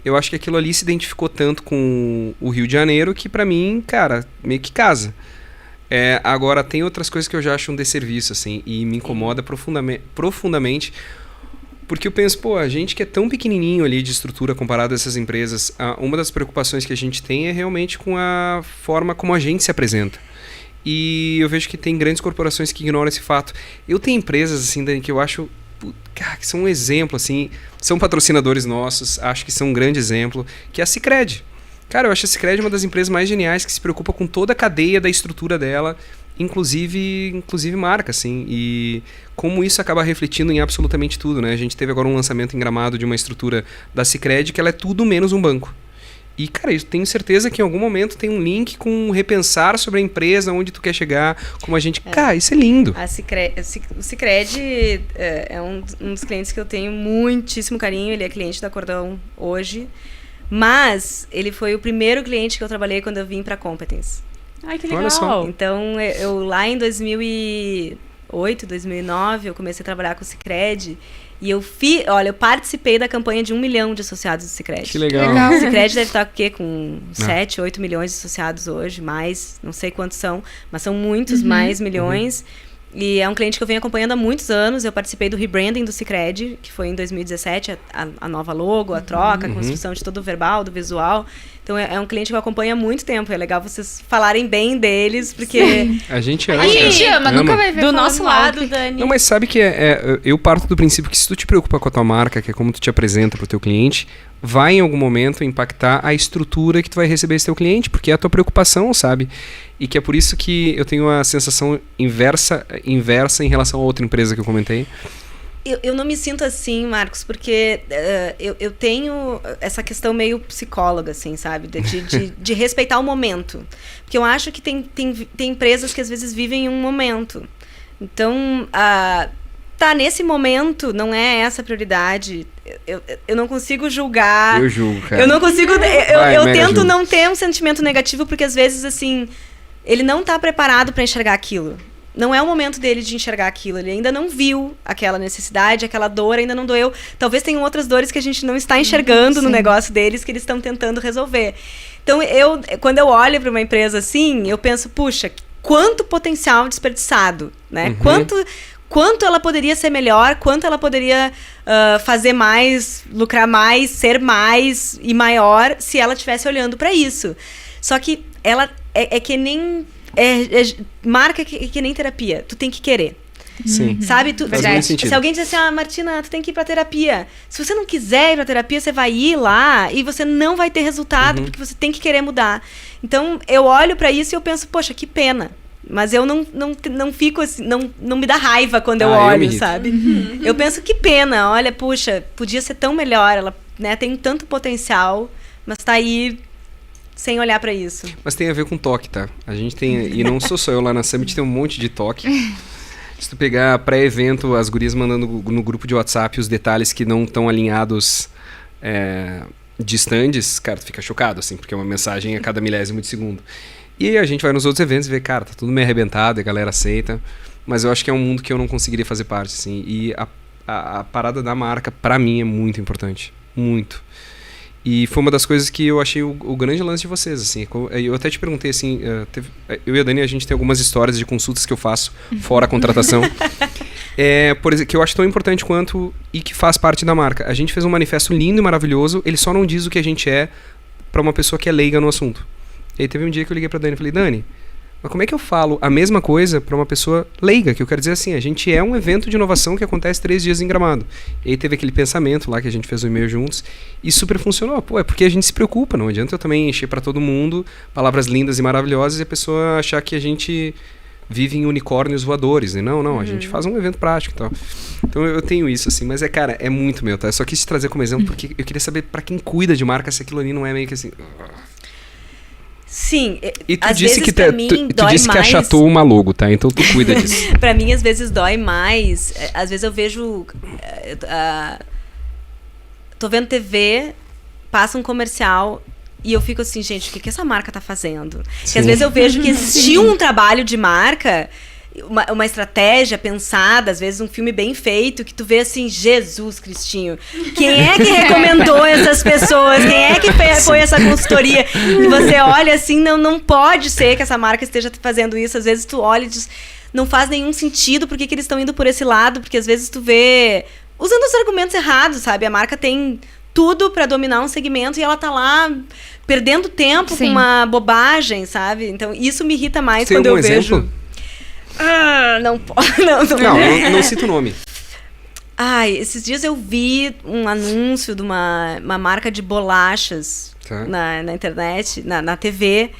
Eu acho que aquilo ali se identificou tanto com o Rio de Janeiro que pra mim, cara, meio que casa. Agora, tem outras coisas que eu já acho um desserviço, assim, e me incomoda profundamente, porque eu penso, a gente que é tão pequenininho ali de estrutura comparado a essas empresas, uma das preocupações que a gente tem é realmente com a forma como a gente se apresenta. E eu vejo que tem grandes corporações que ignoram esse fato. Eu tenho empresas, assim, Dani, que eu acho... que são um exemplo, assim, são patrocinadores nossos, acho que são um grande exemplo, que é a Sicredi. Cara, eu acho a Sicredi uma das empresas mais geniais que se preocupa com toda a cadeia da estrutura dela, inclusive marca, assim, e como isso acaba refletindo em absolutamente tudo, né? A gente teve agora um lançamento em Gramado de uma estrutura da Sicredi que ela é tudo menos um banco. E, cara, eu tenho certeza que em algum momento tem um link com repensar sobre a empresa, onde tu quer chegar, como a gente... Cara, isso é lindo. O Sicredi é um dos clientes que eu tenho muitíssimo carinho. Ele é cliente da Cordão hoje. Mas ele foi o primeiro cliente que eu trabalhei quando eu vim para Competence. Ai, que legal. Olha só. Então, eu lá em 2008, 2009, eu comecei a trabalhar com o Sicredi. E eu participei da campanha de 1 milhão de associados do Sicredi. Que legal. O Sicredi deve estar com 7, 8 milhões de associados hoje, mais, não sei quantos são, mas são muitos mais milhões. E é um cliente que eu venho acompanhando há muitos anos. Eu participei do rebranding do Sicredi, que foi em 2017, a nova logo, a troca, a construção de todo o verbal, do visual. Então é um cliente que eu acompanho há muito tempo. É legal vocês falarem bem deles, porque... Sim. A gente ama. A gente ama, nunca vai ver do nosso lado, Dani. Não, mas sabe que eu parto do princípio que se tu te preocupa com a tua marca, que é como tu te apresenta pro teu cliente, vai em algum momento impactar a estrutura que tu vai receber esse teu cliente, porque é a tua preocupação, sabe? E que é por isso que eu tenho a sensação inversa em relação a outra empresa que eu comentei. Eu não me sinto assim, Marcos, porque eu tenho essa questão meio psicóloga, assim, sabe? De respeitar o momento. Porque eu acho que tem empresas que às vezes vivem em um momento. Então, nesse momento, não é essa a prioridade. Eu não consigo julgar. Eu julgo, cara. Eu não consigo... Eu tento não ter um sentimento negativo, porque às vezes, assim, ele não está preparado para enxergar aquilo. Não é o momento dele de enxergar aquilo. Ele ainda não viu aquela necessidade, aquela dor ainda não doeu. Talvez tenham outras dores que a gente não está enxergando no negócio deles, que eles estão tentando resolver. Então, quando eu olho para uma empresa assim, eu penso, puxa, quanto potencial desperdiçado, né? Quanto ela poderia ser melhor, quanto ela poderia fazer mais, lucrar mais, ser mais e maior se ela estivesse olhando para isso. Só que ela é que nem... marca que nem terapia. Tu tem que querer. Sim. Sabe? Se alguém diz assim, Martina, tu tem que ir pra terapia. Se você não quiser ir pra terapia, você vai ir lá e você não vai ter resultado, porque você tem que querer mudar. Então, eu olho pra isso e eu penso, poxa, que pena. Mas eu não fico assim, não me dá raiva quando eu olho, sabe? Eu penso, que pena, olha, puxa, podia ser tão melhor, ela, né, tem tanto potencial, mas tá aí sem olhar pra isso. Mas tem a ver com toque, tá? A gente tem, e não sou só eu lá na Summit, tem um monte de toque. Se tu pegar pré-evento, as gurias mandando no grupo de WhatsApp os detalhes que não estão alinhados de stands, cara, tu fica chocado, assim, porque é uma mensagem a cada milésimo de segundo. E aí a gente vai nos outros eventos e vê, cara, tá tudo meio arrebentado, a galera aceita, mas eu acho que é um mundo que eu não conseguiria fazer parte, assim, e a parada da marca, pra mim, é muito importante, muito. E foi uma das coisas que eu achei o grande lance de vocês, assim. Eu até te perguntei, assim, eu e a Dani, a gente tem algumas histórias de consultas que eu faço fora a contratação, por exemplo, que eu acho tão importante quanto e que faz parte da marca. A gente fez um manifesto lindo e maravilhoso, ele só não diz o que a gente é pra uma pessoa que é leiga no assunto. E aí teve um dia que eu liguei pra Dani e falei, Dani, Mas como é que eu falo a mesma coisa para uma pessoa leiga? Que eu quero dizer assim, a gente é um evento de inovação que acontece 3 dias em Gramado. E aí teve aquele pensamento lá que a gente fez o e-mail juntos e super funcionou. Pô, é porque a gente se preocupa, não adianta eu também encher para todo mundo palavras lindas e maravilhosas e a pessoa achar que a gente vive em unicórnios voadores. E não, a gente faz um evento prático e tal. Então eu tenho isso, assim, mas cara, é muito meu, tá? Eu só quis te trazer como exemplo porque eu queria saber para quem cuida de marca se aquilo ali não é meio que assim... Sim, e tu às disse vezes que pra mim tu dói disse que mais. achatou uma logo, tá? Então tu cuida disso. Pra mim, às vezes dói mais. Às vezes eu vejo... tô vendo TV, passa um comercial e eu fico assim, gente, o que essa marca tá fazendo? Porque às vezes eu vejo que existiu um trabalho de marca... Uma estratégia pensada, às vezes um filme bem feito, que tu vê assim, Jesus Cristinho, quem é que recomendou essas pessoas? Quem é que foi essa consultoria? E você olha assim, não pode ser que essa marca esteja fazendo isso. Às vezes tu olha e diz, não faz nenhum sentido, por que eles estão indo por esse lado? Porque às vezes tu vê, usando os argumentos errados, sabe? A marca tem tudo para dominar um segmento e ela tá lá perdendo tempo com uma bobagem, sabe? Então isso me irrita mais quando eu vejo... Não cita o nome. Ai, esses dias eu vi um anúncio de uma marca de bolachas na internet, na TV,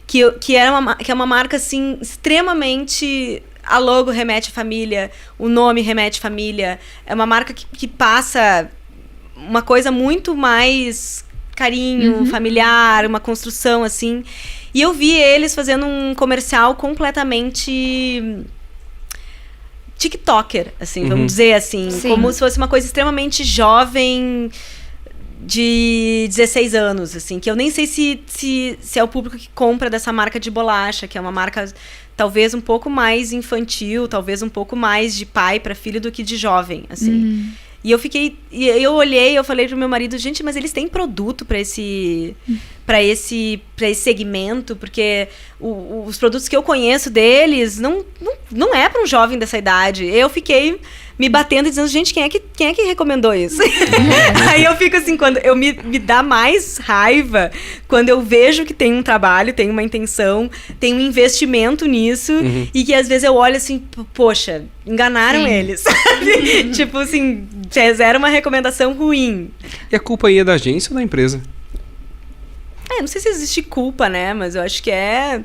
que é uma marca assim extremamente... A logo remete à família, o nome remete à família. É uma marca que passa uma coisa muito mais carinho, familiar, uma construção assim... E eu vi eles fazendo um comercial completamente TikToker, assim, vamos dizer assim. Sim. Como se fosse uma coisa extremamente jovem, de 16 anos, assim. Que eu nem sei se é o público que compra dessa marca de bolacha, que é uma marca talvez um pouco mais infantil, talvez um pouco mais de pai para filho do que de jovem, assim. E eu olhei, eu falei pro meu marido, gente, mas eles têm produto para esse segmento, porque os produtos que eu conheço deles não é para um jovem dessa idade. Eu fiquei me batendo e dizendo, gente, quem é que recomendou isso? Aí eu fico assim, quando me dá mais raiva quando eu vejo que tem um trabalho, tem uma intenção, tem um investimento nisso, e que às vezes eu olho assim, poxa, enganaram eles, sabe? Tipo assim, fizeram uma recomendação ruim. E a culpa aí é da agência ou da empresa? Não sei se existe culpa, né? Mas eu acho que é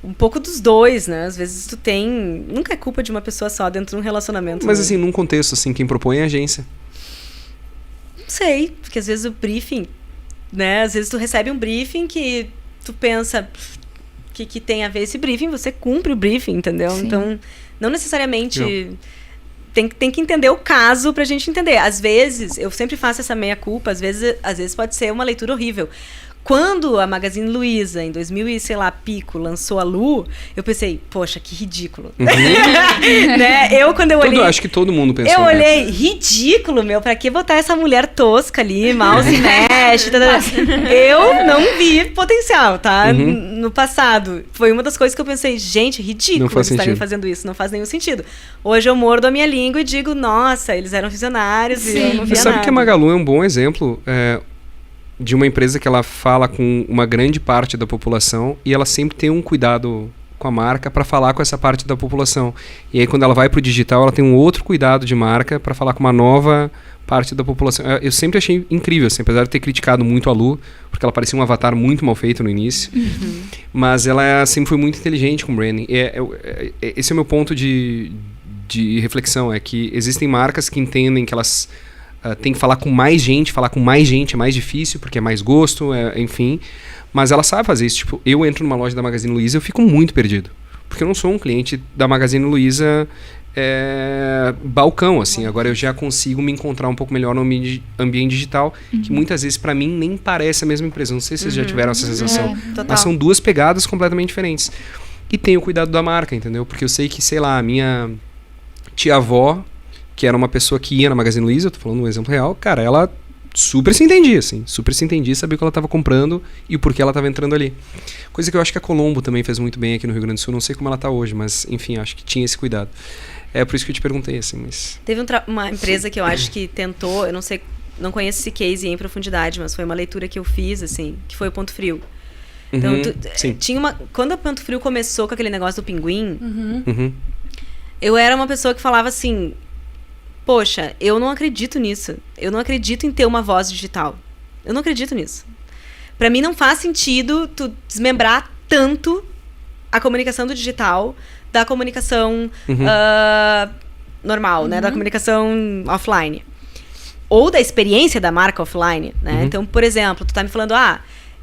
um pouco dos dois, né? Às vezes tu tem... Nunca é culpa de uma pessoa só dentro de um relacionamento. Mas assim, num contexto assim, quem propõe é a agência. Não sei, porque às vezes o briefing, né? Às vezes tu recebe um briefing que tu pensa que tem a ver esse briefing, você cumpre o briefing, entendeu? Sim. Então, não necessariamente... Tem que entender o caso pra gente entender. Às vezes, eu sempre faço essa meia-culpa, às vezes pode ser uma leitura horrível. Quando a Magazine Luiza, em 2000 e sei lá, pico, lançou a Lu, eu pensei, poxa, que ridículo. Né? Quando eu olhei... Acho que todo mundo pensou. Eu olhei, ridículo, meu, pra que botar essa mulher tosca ali, mal se mexe, Eu não vi potencial, tá? No passado. Foi uma das coisas que eu pensei, gente, ridículo eles estarem fazendo isso, não faz nenhum sentido. Hoje eu mordo a minha língua e digo, nossa, eles eram visionários e eu não via sabe nada. Que a Magalu é um bom exemplo de uma empresa que ela fala com uma grande parte da população e ela sempre tem um cuidado com a marca para falar com essa parte da população. E aí quando ela vai para o digital, ela tem um outro cuidado de marca para falar com uma nova parte da população. Eu sempre achei incrível, assim, apesar de ter criticado muito a Lu, porque ela parecia um avatar muito mal feito no início, mas ela sempre foi muito inteligente com o branding. Esse é o meu ponto de reflexão, é que existem marcas que entendem que elas têm que falar com mais gente é mais difícil, porque é mais gosto, enfim, mas ela sabe fazer isso. Tipo, eu entro numa loja da Magazine Luiza e eu fico muito perdido, porque eu não sou um cliente da Magazine Luiza balcão, assim. Agora eu já consigo me encontrar um pouco melhor no ambiente digital, que muitas vezes para mim nem parece a mesma empresa. Não sei se vocês já tiveram essa sensação, mas são duas pegadas completamente diferentes. E tem o cuidado da marca, entendeu? Porque eu sei que, sei lá, a minha tia-avó, que era uma pessoa que ia na Magazine Luiza, eu tô falando um exemplo real, cara, ela super se entendia, assim, sabia o que ela estava comprando e o porquê ela estava entrando ali. Coisa que eu acho que a Colombo também fez muito bem aqui no Rio Grande do Sul, não sei como ela está hoje, mas, enfim, acho que tinha esse cuidado. É por isso que eu te perguntei, assim, mas... Teve uma empresa que eu acho que tentou, eu não sei, não conheço esse case em profundidade, mas foi uma leitura que eu fiz, assim, que foi o Ponto Frio. Então, Sim. tinha uma... Quando a Ponto Frio começou com aquele negócio do pinguim, Uhum. eu era uma pessoa que falava assim, poxa, eu não acredito nisso. Eu não acredito em ter uma voz digital. Eu não acredito nisso. Pra mim não faz sentido tu desmembrar tanto a comunicação do digital da comunicação normal, né? Da comunicação offline. Ou da experiência da marca offline, né? Então, por exemplo, tu tá me falando,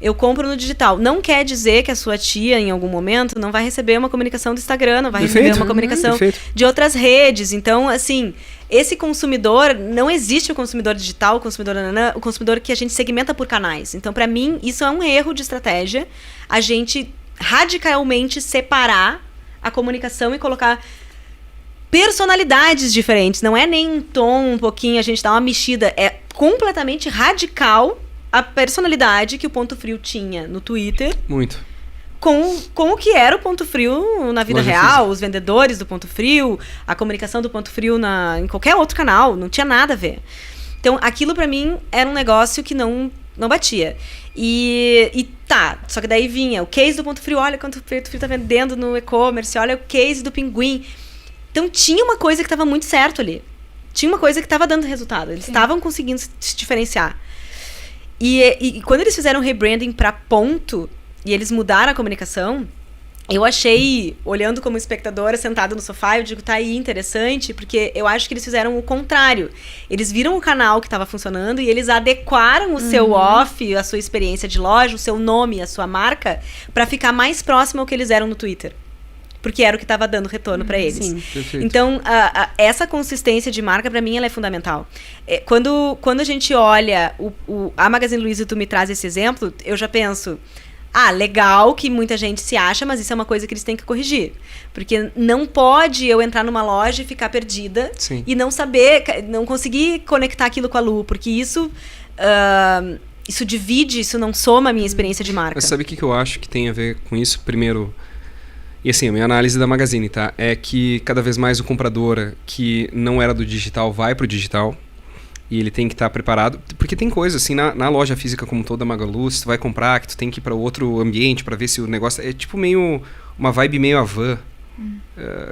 eu compro no digital. Não quer dizer que a sua tia, em algum momento, não vai receber uma comunicação do Instagram, não vai receber uma comunicação de outras redes. Então, assim, esse consumidor, não existe o consumidor digital, o consumidor que a gente segmenta por canais. Então, pra mim, isso é um erro de estratégia. A gente radicalmente separar a comunicação e colocar personalidades diferentes. Não é nem um tom, um pouquinho, a gente dá uma mexida. É completamente radical a personalidade que o Ponto Frio tinha no Twitter. Muito. Com o que era o Ponto Frio na vida Loja real, física. os vendedores do Ponto Frio, a comunicação do Ponto Frio em qualquer outro canal. Não tinha nada a ver. Então, aquilo pra mim era um negócio que não batia. E tá, só que daí vinha o case do Ponto Frio, olha quanto o Ponto Frio tá vendendo no e-commerce, olha o case do Pinguim. Então tinha uma coisa que estava muito certo ali. Tinha uma coisa que estava dando resultado. Eles estavam conseguindo se diferenciar. E quando eles fizeram rebranding para Ponto, e eles mudaram a comunicação, eu achei, olhando como espectadora, sentada no sofá, eu digo, tá aí, interessante, porque eu acho que eles fizeram o contrário. Eles viram o canal que estava funcionando e eles adequaram o seu off, a sua experiência de loja, o seu nome, a sua marca, para ficar mais próximo ao que eles eram no Twitter. Porque era o que estava dando retorno para eles. Sim. Então, essa consistência de marca, para mim, ela é fundamental. Quando a gente olha a Magazine Luiza e tu me traz esse exemplo, eu já penso, legal que muita gente se acha, mas isso é uma coisa que eles têm que corrigir. Porque não pode eu entrar numa loja e ficar perdida e não saber, não conseguir conectar aquilo com a Lu, porque isso divide, isso não soma a minha experiência de marca. Mas sabe o que eu acho que tem a ver com isso? Primeiro... E assim, a minha análise da Magazine, tá? É que cada vez mais o comprador que não era do digital vai pro digital. E ele tem que estar preparado. Porque tem coisa, assim, na loja física como toda Magalu, se tu vai comprar, que tu tem que ir para outro ambiente para ver se o negócio... É tipo meio... Uma vibe meio Havan.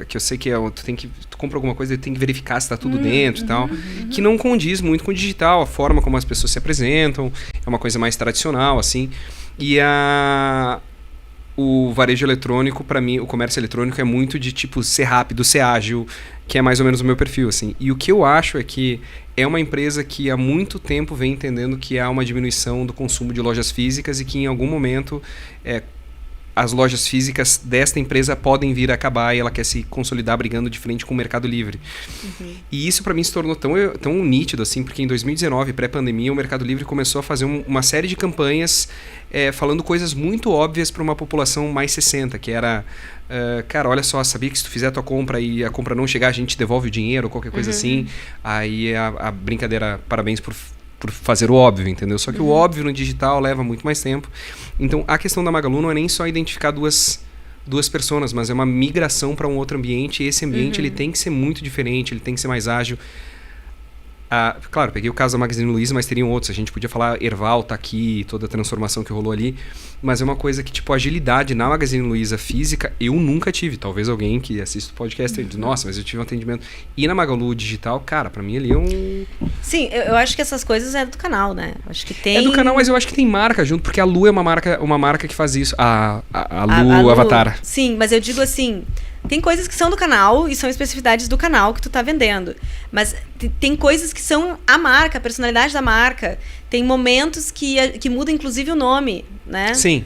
Que eu sei que tu compra alguma coisa e tem que verificar se tá tudo dentro e tal. Que não condiz muito com o digital. A forma como as pessoas se apresentam. É uma coisa mais tradicional, assim. E o varejo eletrônico, para mim, o comércio eletrônico é muito de tipo ser rápido, ser ágil, que é mais ou menos o meu perfil, assim. E o que eu acho é que é uma empresa que há muito tempo vem entendendo que há uma diminuição do consumo de lojas físicas e que em algum momento as lojas físicas desta empresa podem vir a acabar e ela quer se consolidar brigando de frente com o Mercado Livre. E isso para mim se tornou tão nítido, assim, porque em 2019, pré-pandemia, o Mercado Livre começou a fazer uma série de campanhas falando coisas muito óbvias para uma população mais 60, que era, cara, olha só, sabia que se tu fizer a tua compra e a compra não chegar, a gente devolve o dinheiro, ou qualquer coisa assim. Aí a brincadeira, parabéns por fazer o óbvio, entendeu? Só que o óbvio no digital leva muito mais tempo. Então, a questão da Magalu não é nem só identificar duas personas, mas é uma migração para um outro ambiente, e esse ambiente ele tem que ser muito diferente, ele tem que ser mais ágil. Claro, peguei o caso da Magazine Luiza, mas teriam outros. A gente podia falar Erval, tá aqui, toda a transformação que rolou ali. Mas é uma coisa que, tipo, agilidade na Magazine Luiza física, eu nunca tive. Talvez alguém que assiste o podcast diz, nossa, mas eu tive um atendimento. E na Magalu digital, cara, pra mim ali é um... Sim, eu acho que essas coisas é do canal, né? Acho que tem... É do canal, mas eu acho que tem marca junto, porque a Lu é uma marca que faz isso. A Lu Avatar. Sim, mas eu digo assim... Tem coisas que são do canal e são especificidades do canal que tu tá vendendo. Mas tem coisas que são a marca, a personalidade da marca. Tem momentos que mudam, inclusive, o nome, né? Sim.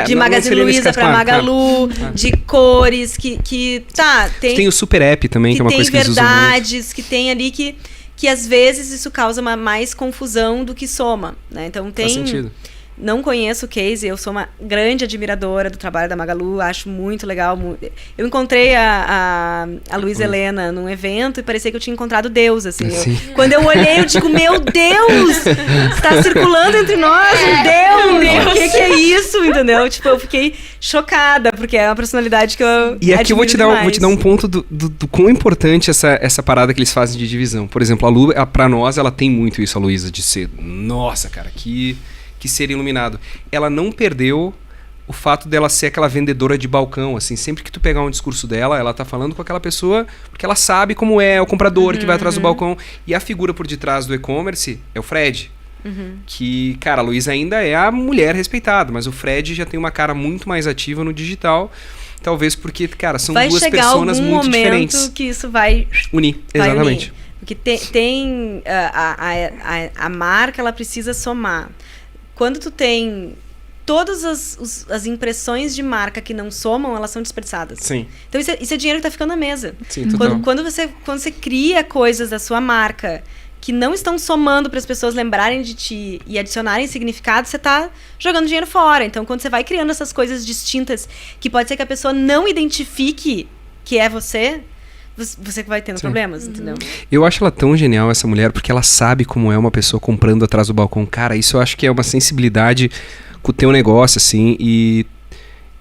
De Magazine Luiza pra Magalu, de cores, tem o Super App também, que é uma coisa que eles usam muito. Tem verdades, que tem ali que às vezes isso causa mais confusão do que soma, né? Então tem... Faz sentido. Não conheço o case, eu sou uma grande admiradora do trabalho da Magalu, acho muito legal. Eu encontrei a Luísa Helena num evento e parecia que eu tinha encontrado Deus, assim. Quando eu olhei, eu digo, meu Deus! Está circulando entre nós um Deus! O que é isso? Entendeu? Tipo, eu fiquei chocada, porque é uma personalidade que eu E aqui eu vou te dar um ponto do quão importante essa parada que eles fazem de divisão. Por exemplo, a Lu, pra nós, ela tem muito isso, a Luísa, de ser, nossa, cara, que ser iluminado. Ela não perdeu o fato dela ser aquela vendedora de balcão, assim, sempre que tu pegar um discurso dela, ela tá falando com aquela pessoa porque ela sabe como é o comprador que vai atrás do balcão. E a figura por detrás do e-commerce é o Fred. Que, cara, a Luísa ainda é a mulher respeitada, mas o Fred já tem uma cara muito mais ativa no digital, talvez porque, cara, são duas personas muito diferentes. Vai chegar algum momento que isso vai unir, exatamente. Porque tem a marca, ela precisa somar. Quando tu tem todas as impressões de marca que não somam, elas são desperdiçadas. Sim. Então isso é dinheiro que tá ficando na mesa. Sim, total. Quando você cria coisas da sua marca que não estão somando para as pessoas lembrarem de ti e adicionarem significado, você está jogando dinheiro fora. Então, quando você vai criando essas coisas distintas, que pode ser que a pessoa não identifique que é você vai tendo problemas, entendeu? Eu acho ela tão genial, essa mulher, porque ela sabe como é uma pessoa comprando atrás do balcão. Cara, isso eu acho que é uma sensibilidade com o teu negócio, assim, e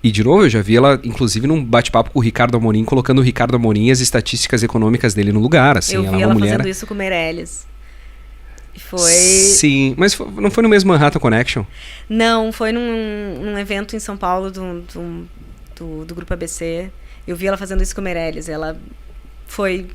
de novo, eu já vi ela, inclusive, num bate-papo com o Ricardo Amorim, colocando o Ricardo Amorim e as estatísticas econômicas dele no lugar, assim. Eu vi ela é ela uma mulher... fazendo isso com o Meirelles. Foi... Sim, mas não foi no mesmo Manhattan Connection? Não, foi num evento em São Paulo do Grupo ABC. Eu vi ela fazendo isso com o Meirelles. Ela foi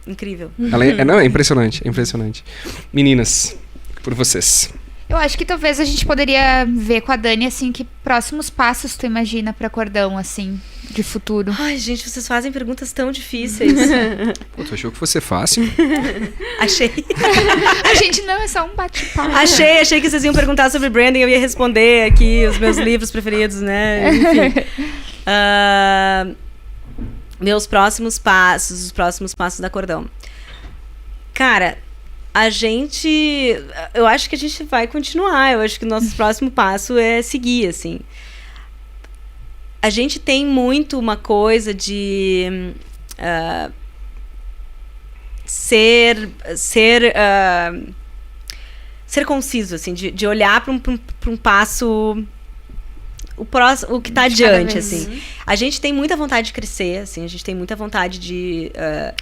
incrível. Ela é impressionante, é impressionante. Meninas, por vocês. Eu acho que talvez a gente poderia ver com a Dani, assim, que próximos passos tu imagina pra Cordão, assim, de futuro. Ai, gente, vocês fazem perguntas tão difíceis. Pô, tu achou que fosse fácil? Achei. A gente não, é só um bate-papo. Achei que vocês iam perguntar sobre branding, eu ia responder aqui os meus livros preferidos, né? Enfim. Meus próximos passos, os próximos passos da Cordão. Cara, eu acho que a gente vai continuar. Eu acho que o nosso próximo passo é seguir, assim. A gente tem muito uma coisa de ser conciso, assim, de olhar para um passo, o que está adiante, assim. A gente tem muita vontade de crescer, assim, a gente tem muita vontade de...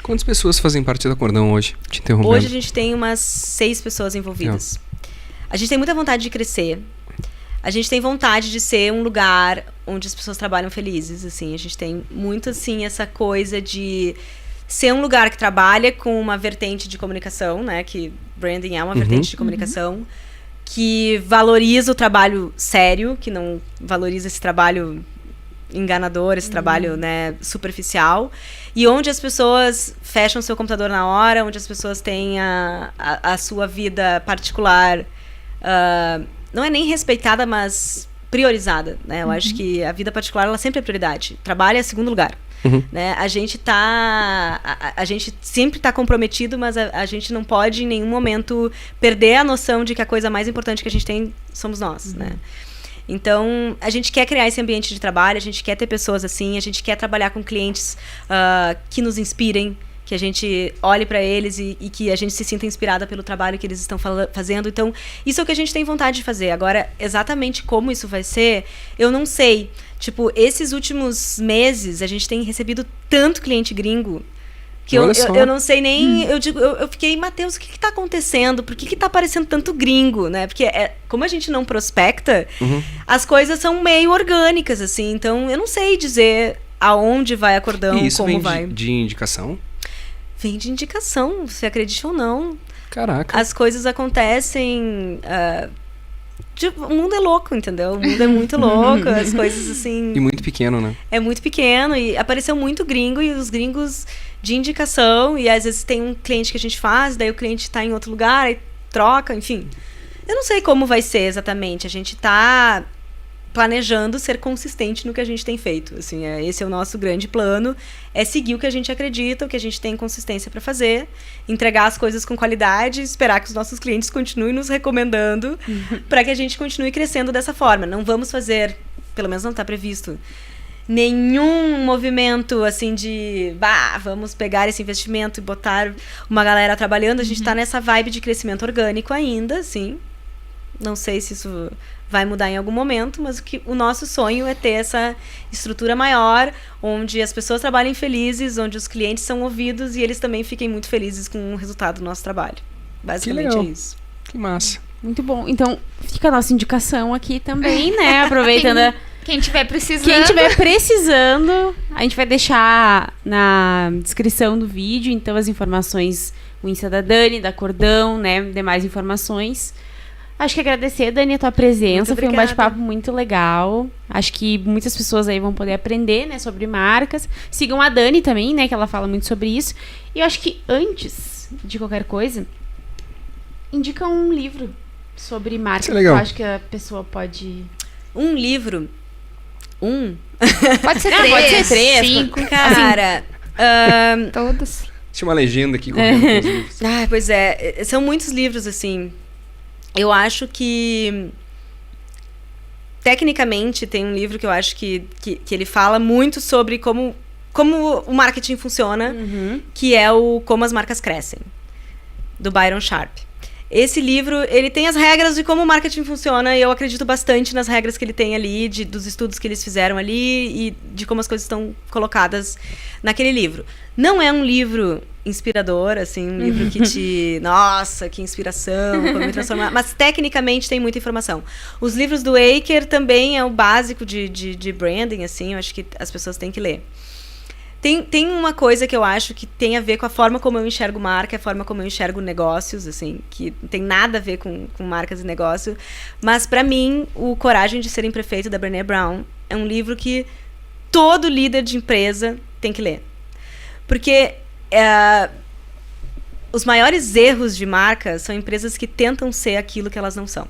Quantas pessoas fazem parte da Cordão hoje? Te interrompendo. Hoje a gente tem umas 6 pessoas envolvidas. A gente tem muita vontade de crescer. A gente tem vontade de ser um lugar onde as pessoas trabalham felizes, assim. A gente tem muito, assim, essa coisa de ser um lugar que trabalha com uma vertente de comunicação, né? Que branding é uma vertente de comunicação. Que valoriza o trabalho sério, que não valoriza esse trabalho enganador, esse trabalho, né, superficial, e onde as pessoas fecham seu computador na hora, onde as pessoas têm a sua vida particular, não é nem respeitada, mas priorizada, né? Eu acho que a vida particular, ela sempre é prioridade. Trabalho é segundo lugar. Né? A gente sempre está comprometido, mas a gente não pode em nenhum momento perder a noção de que a coisa mais importante que a gente tem somos nós, né? Então, a gente quer criar esse ambiente de trabalho, a gente quer ter pessoas assim, a gente quer trabalhar com clientes que nos inspirem, que a gente olhe para eles e que a gente se sinta inspirada pelo trabalho que eles estão fazendo. Então, isso é o que a gente tem vontade de fazer. Agora, exatamente como isso vai ser, eu não sei. Tipo, esses últimos meses, a gente tem recebido tanto cliente gringo que eu não sei nem... Eu fiquei, Matheus, o que está acontecendo? Por que está aparecendo tanto gringo, né? Porque como a gente não prospecta, as coisas são meio orgânicas, assim. Então, eu não sei dizer aonde vai a Cordão, e isso como vem vai. De indicação? Vem de indicação, você acredite ou não. Caraca. As coisas acontecem... o mundo é louco, entendeu? O mundo é muito louco, as coisas assim... E muito pequeno, né? É muito pequeno, e apareceu muito gringo, e os gringos de indicação, e às vezes tem um cliente que a gente faz, daí o cliente está em outro lugar, aí troca, enfim. Eu não sei como vai ser exatamente, a gente está planejando ser consistente no que a gente tem feito. Assim, esse é o nosso grande plano, é seguir o que a gente acredita, o que a gente tem consistência para fazer, entregar as coisas com qualidade, esperar que os nossos clientes continuem nos recomendando para que a gente continue crescendo dessa forma. Não vamos fazer, pelo menos não está previsto, nenhum movimento assim de vamos pegar esse investimento e botar uma galera trabalhando. A gente está nessa vibe de crescimento orgânico ainda, assim. Não sei se isso vai mudar em algum momento, mas o nosso sonho é ter essa estrutura maior, onde as pessoas trabalhem felizes, onde os clientes são ouvidos e eles também fiquem muito felizes com o resultado do nosso trabalho. Basicamente é isso. Que massa. Muito bom. Então, fica a nossa indicação aqui também, né? Aproveitando Quem tiver precisando. Quem tiver precisando, a gente vai deixar na descrição do vídeo, então, as informações, o Insta da Dani, da Cordão, né, demais informações. Acho que agradecer, Dani, a tua presença. Foi um bate-papo muito legal. Acho que muitas pessoas aí vão poder aprender, né, sobre marcas. Sigam a Dani também, né, que ela fala muito sobre isso. E eu acho que antes de qualquer coisa, indica um livro sobre marca. Isso é legal. Eu acho que a pessoa pode... Um livro... Pode ser Não, 3, pode ser 3, 5, cara. Todos. Tinha uma legenda aqui com os livros. Ah, pois é. São muitos livros, assim. Eu acho que... Tecnicamente, tem um livro que eu acho que ele fala muito sobre como o marketing funciona, que é o Como as Marcas Crescem, do Byron Sharp. Esse livro, ele tem as regras de como o marketing funciona, e eu acredito bastante nas regras que ele tem ali, dos estudos que eles fizeram ali, e de como as coisas estão colocadas naquele livro. Não é um livro inspirador, assim, um livro que te... Nossa, que inspiração, como me transformar. Mas, tecnicamente, tem muita informação. Os livros do Aker também é o básico de branding, assim, eu acho que as pessoas têm que ler. Tem uma coisa que eu acho que tem a ver com a forma como eu enxergo marca, a forma como eu enxergo negócios, assim, que não tem nada a ver com marcas e negócio. Mas, para mim, o Coragem de Ser Imperfeito, da Brené Brown, é um livro que todo líder de empresa tem que ler. Porque os maiores erros de marca são empresas que tentam ser aquilo que elas não são.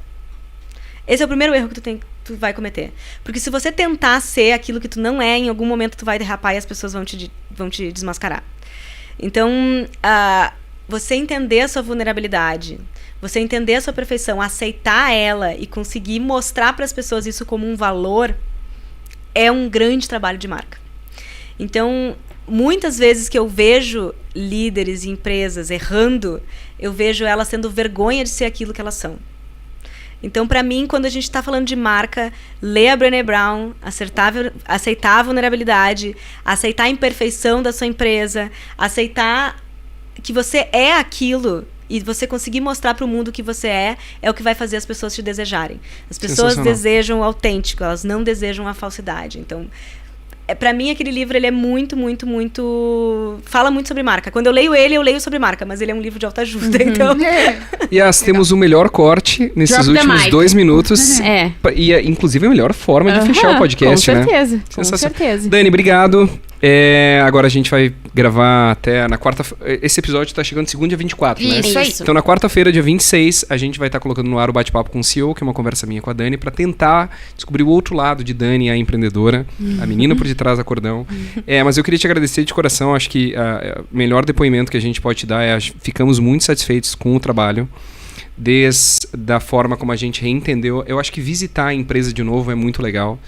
Esse é o primeiro erro que tu vai cometer. Porque se você tentar ser aquilo que tu não é, em algum momento tu vai derrapar e as pessoas vão te desmascarar. Então, você entender a sua vulnerabilidade, você entender a sua perfeição, aceitar ela e conseguir mostrar para as pessoas isso como um valor, é um grande trabalho de marca. Então, muitas vezes que eu vejo líderes e empresas errando, eu vejo elas tendo vergonha de ser aquilo que elas são. Então, para mim, quando a gente está falando de marca, ler a Brené Brown, aceitar a vulnerabilidade, aceitar a imperfeição da sua empresa, aceitar que você é aquilo e você conseguir mostrar para o mundo que você é o que vai fazer as pessoas te desejarem. As pessoas desejam o autêntico, elas não desejam a falsidade. Então, para mim, aquele livro ele é muito, muito, muito... Fala muito sobre marca. Quando eu leio sobre marca, mas ele é um livro de autoajuda, então... E temos o melhor corte nesses últimos 2 minutos. E, inclusive, a melhor forma de fechar o podcast, com certeza, né? Com certeza. Dani, obrigado. Agora a gente vai gravar até na quarta... Esse episódio tá chegando segunda, dia 24, né? Isso. Então, na quarta-feira, dia 26, a gente vai estar colocando no ar o Bate-Papo com o CEO, que é uma conversa minha com a Dani, para tentar descobrir o outro lado de Dani, a empreendedora, a menina por detrás da Cordão. Mas eu queria te agradecer de coração. Acho que o melhor depoimento que a gente pode te dar é ficamos muito satisfeitos com o trabalho, desde a forma como a gente reentendeu. Eu acho que visitar a empresa de novo é muito legal.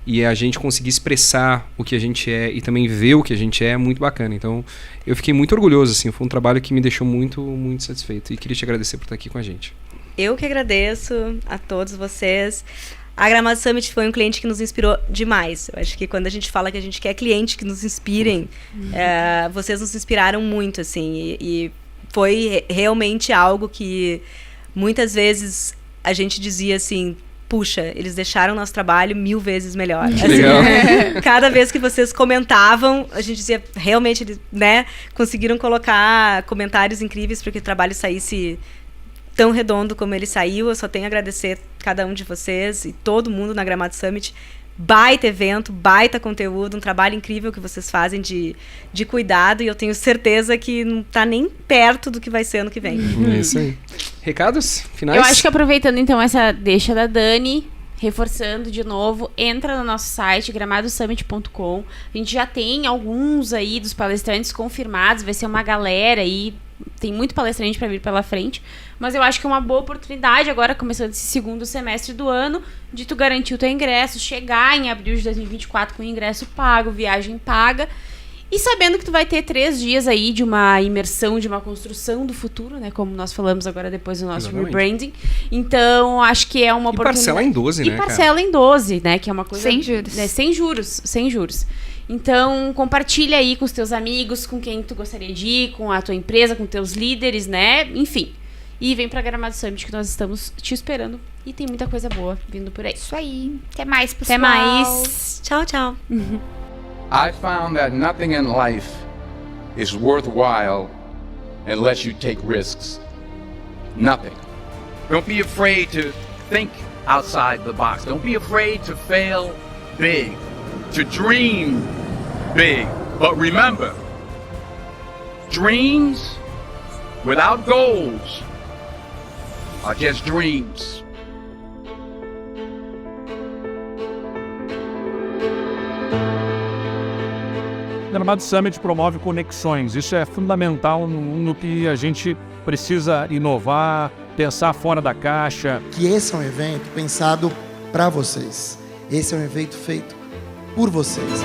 E a gente conseguir expressar o que a gente é e também ver o que a gente é muito bacana. Então, eu fiquei muito orgulhoso, assim. Foi um trabalho que me deixou muito, muito satisfeito. E queria te agradecer por estar aqui com a gente. Eu que agradeço a todos vocês. A Gramado Summit foi um cliente que nos inspirou demais. Eu acho que quando a gente fala que a gente quer cliente que nos inspirem, vocês nos inspiraram muito, assim. E foi realmente algo que muitas vezes a gente dizia assim... Puxa, eles deixaram nosso trabalho 1000 vezes melhor. Assim, legal. Cada vez que vocês comentavam, a gente dizia, realmente, né, conseguiram colocar comentários incríveis para que o trabalho saísse tão redondo como ele saiu. Eu só tenho a agradecer cada um de vocês e todo mundo na Gramado Summit. Baita evento, baita conteúdo, um trabalho incrível que vocês fazem de cuidado, e eu tenho certeza que não está nem perto do que vai ser ano que vem. É isso aí. Recados finais? Eu acho que aproveitando então essa deixa da Dani, reforçando de novo, entra no nosso site gramadosummit.com. A gente já tem alguns aí dos palestrantes confirmados, vai ser uma galera aí, tem muito palestrante para vir pela frente, mas eu acho que é uma boa oportunidade agora, começando esse segundo semestre do ano, de tu garantir o teu ingresso, chegar em abril de 2024 com o ingresso pago, viagem paga, e sabendo que tu vai ter 3 dias aí de uma imersão, de uma construção do futuro, né? Como nós falamos agora depois do nosso rebranding. Então, acho que é uma oportunidade. E parcela em 12, né, E parcela em 12, né? Que é uma coisa... Sem juros. Né, sem juros. Então, compartilha aí com os teus amigos, com quem tu gostaria de ir, com a tua empresa, com teus líderes, né? Enfim. E vem pra Gramado Summit que nós estamos te esperando. E tem muita coisa boa vindo por aí. Isso aí. Até mais, pessoal. Até mais. Tchau, tchau. I found that nothing in life is worthwhile unless you take risks. Nothing. Don't be afraid to think outside the box. Don't be afraid to fail big, to dream big. But remember, dreams without goals are just dreams. Gramado Summit promove conexões. Isso é fundamental no que a gente precisa inovar, pensar fora da caixa. Que esse é um evento pensado para vocês. Esse é um evento feito por vocês.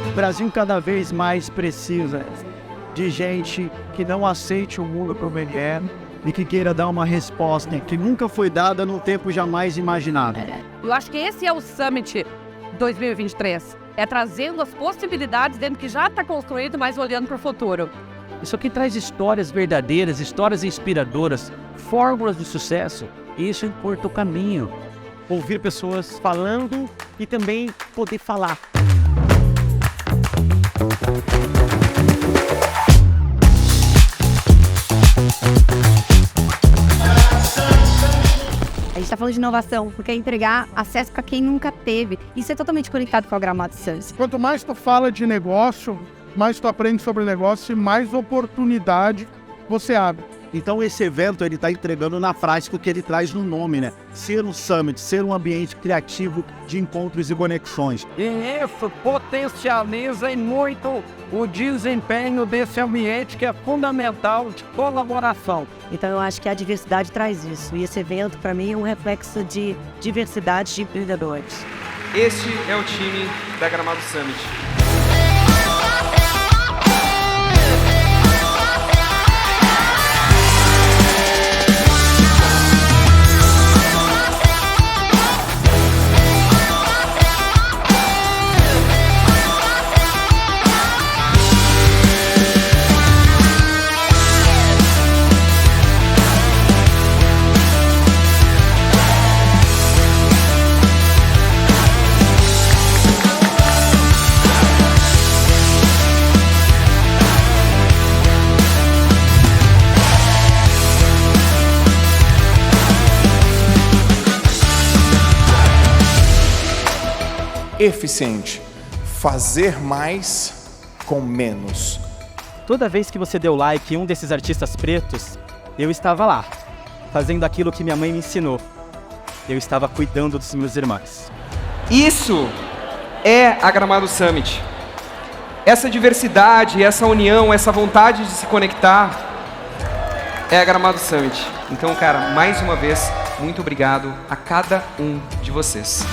O Brasil cada vez mais precisa de gente que não aceite o mundo como ele é e que queira dar uma resposta que nunca foi dada num tempo jamais imaginado. Eu acho que esse é o Summit 2023. É trazendo as possibilidades dentro que já está construído, mas olhando para o futuro. Isso aqui traz histórias verdadeiras, histórias inspiradoras, fórmulas de sucesso. E isso encurta o caminho. Ouvir pessoas falando e também poder falar. A gente está falando de inovação, porque é entregar acesso para quem nunca teve. Isso é totalmente conectado com a Gramado Summit. Quanto mais tu fala de negócio, mais tu aprende sobre negócio e mais oportunidade você abre. Então esse evento ele está entregando na prática o que ele traz no nome, né? Ser um summit, ser um ambiente criativo de encontros e conexões. E isso potencializa em muito o desempenho desse ambiente que é fundamental de colaboração. Então eu acho que a diversidade traz isso. E esse evento, para mim, é um reflexo de diversidade de empreendedores. Este é o time da Gramado Summit. Eficiente. Fazer mais com menos. Toda vez que você deu like em um desses artistas pretos, eu estava lá, fazendo aquilo que minha mãe me ensinou. Eu estava cuidando dos meus irmãos. Isso é a Gramado Summit. Essa diversidade, essa união, essa vontade de se conectar é a Gramado Summit. Então, cara, mais uma vez, muito obrigado a cada um de vocês.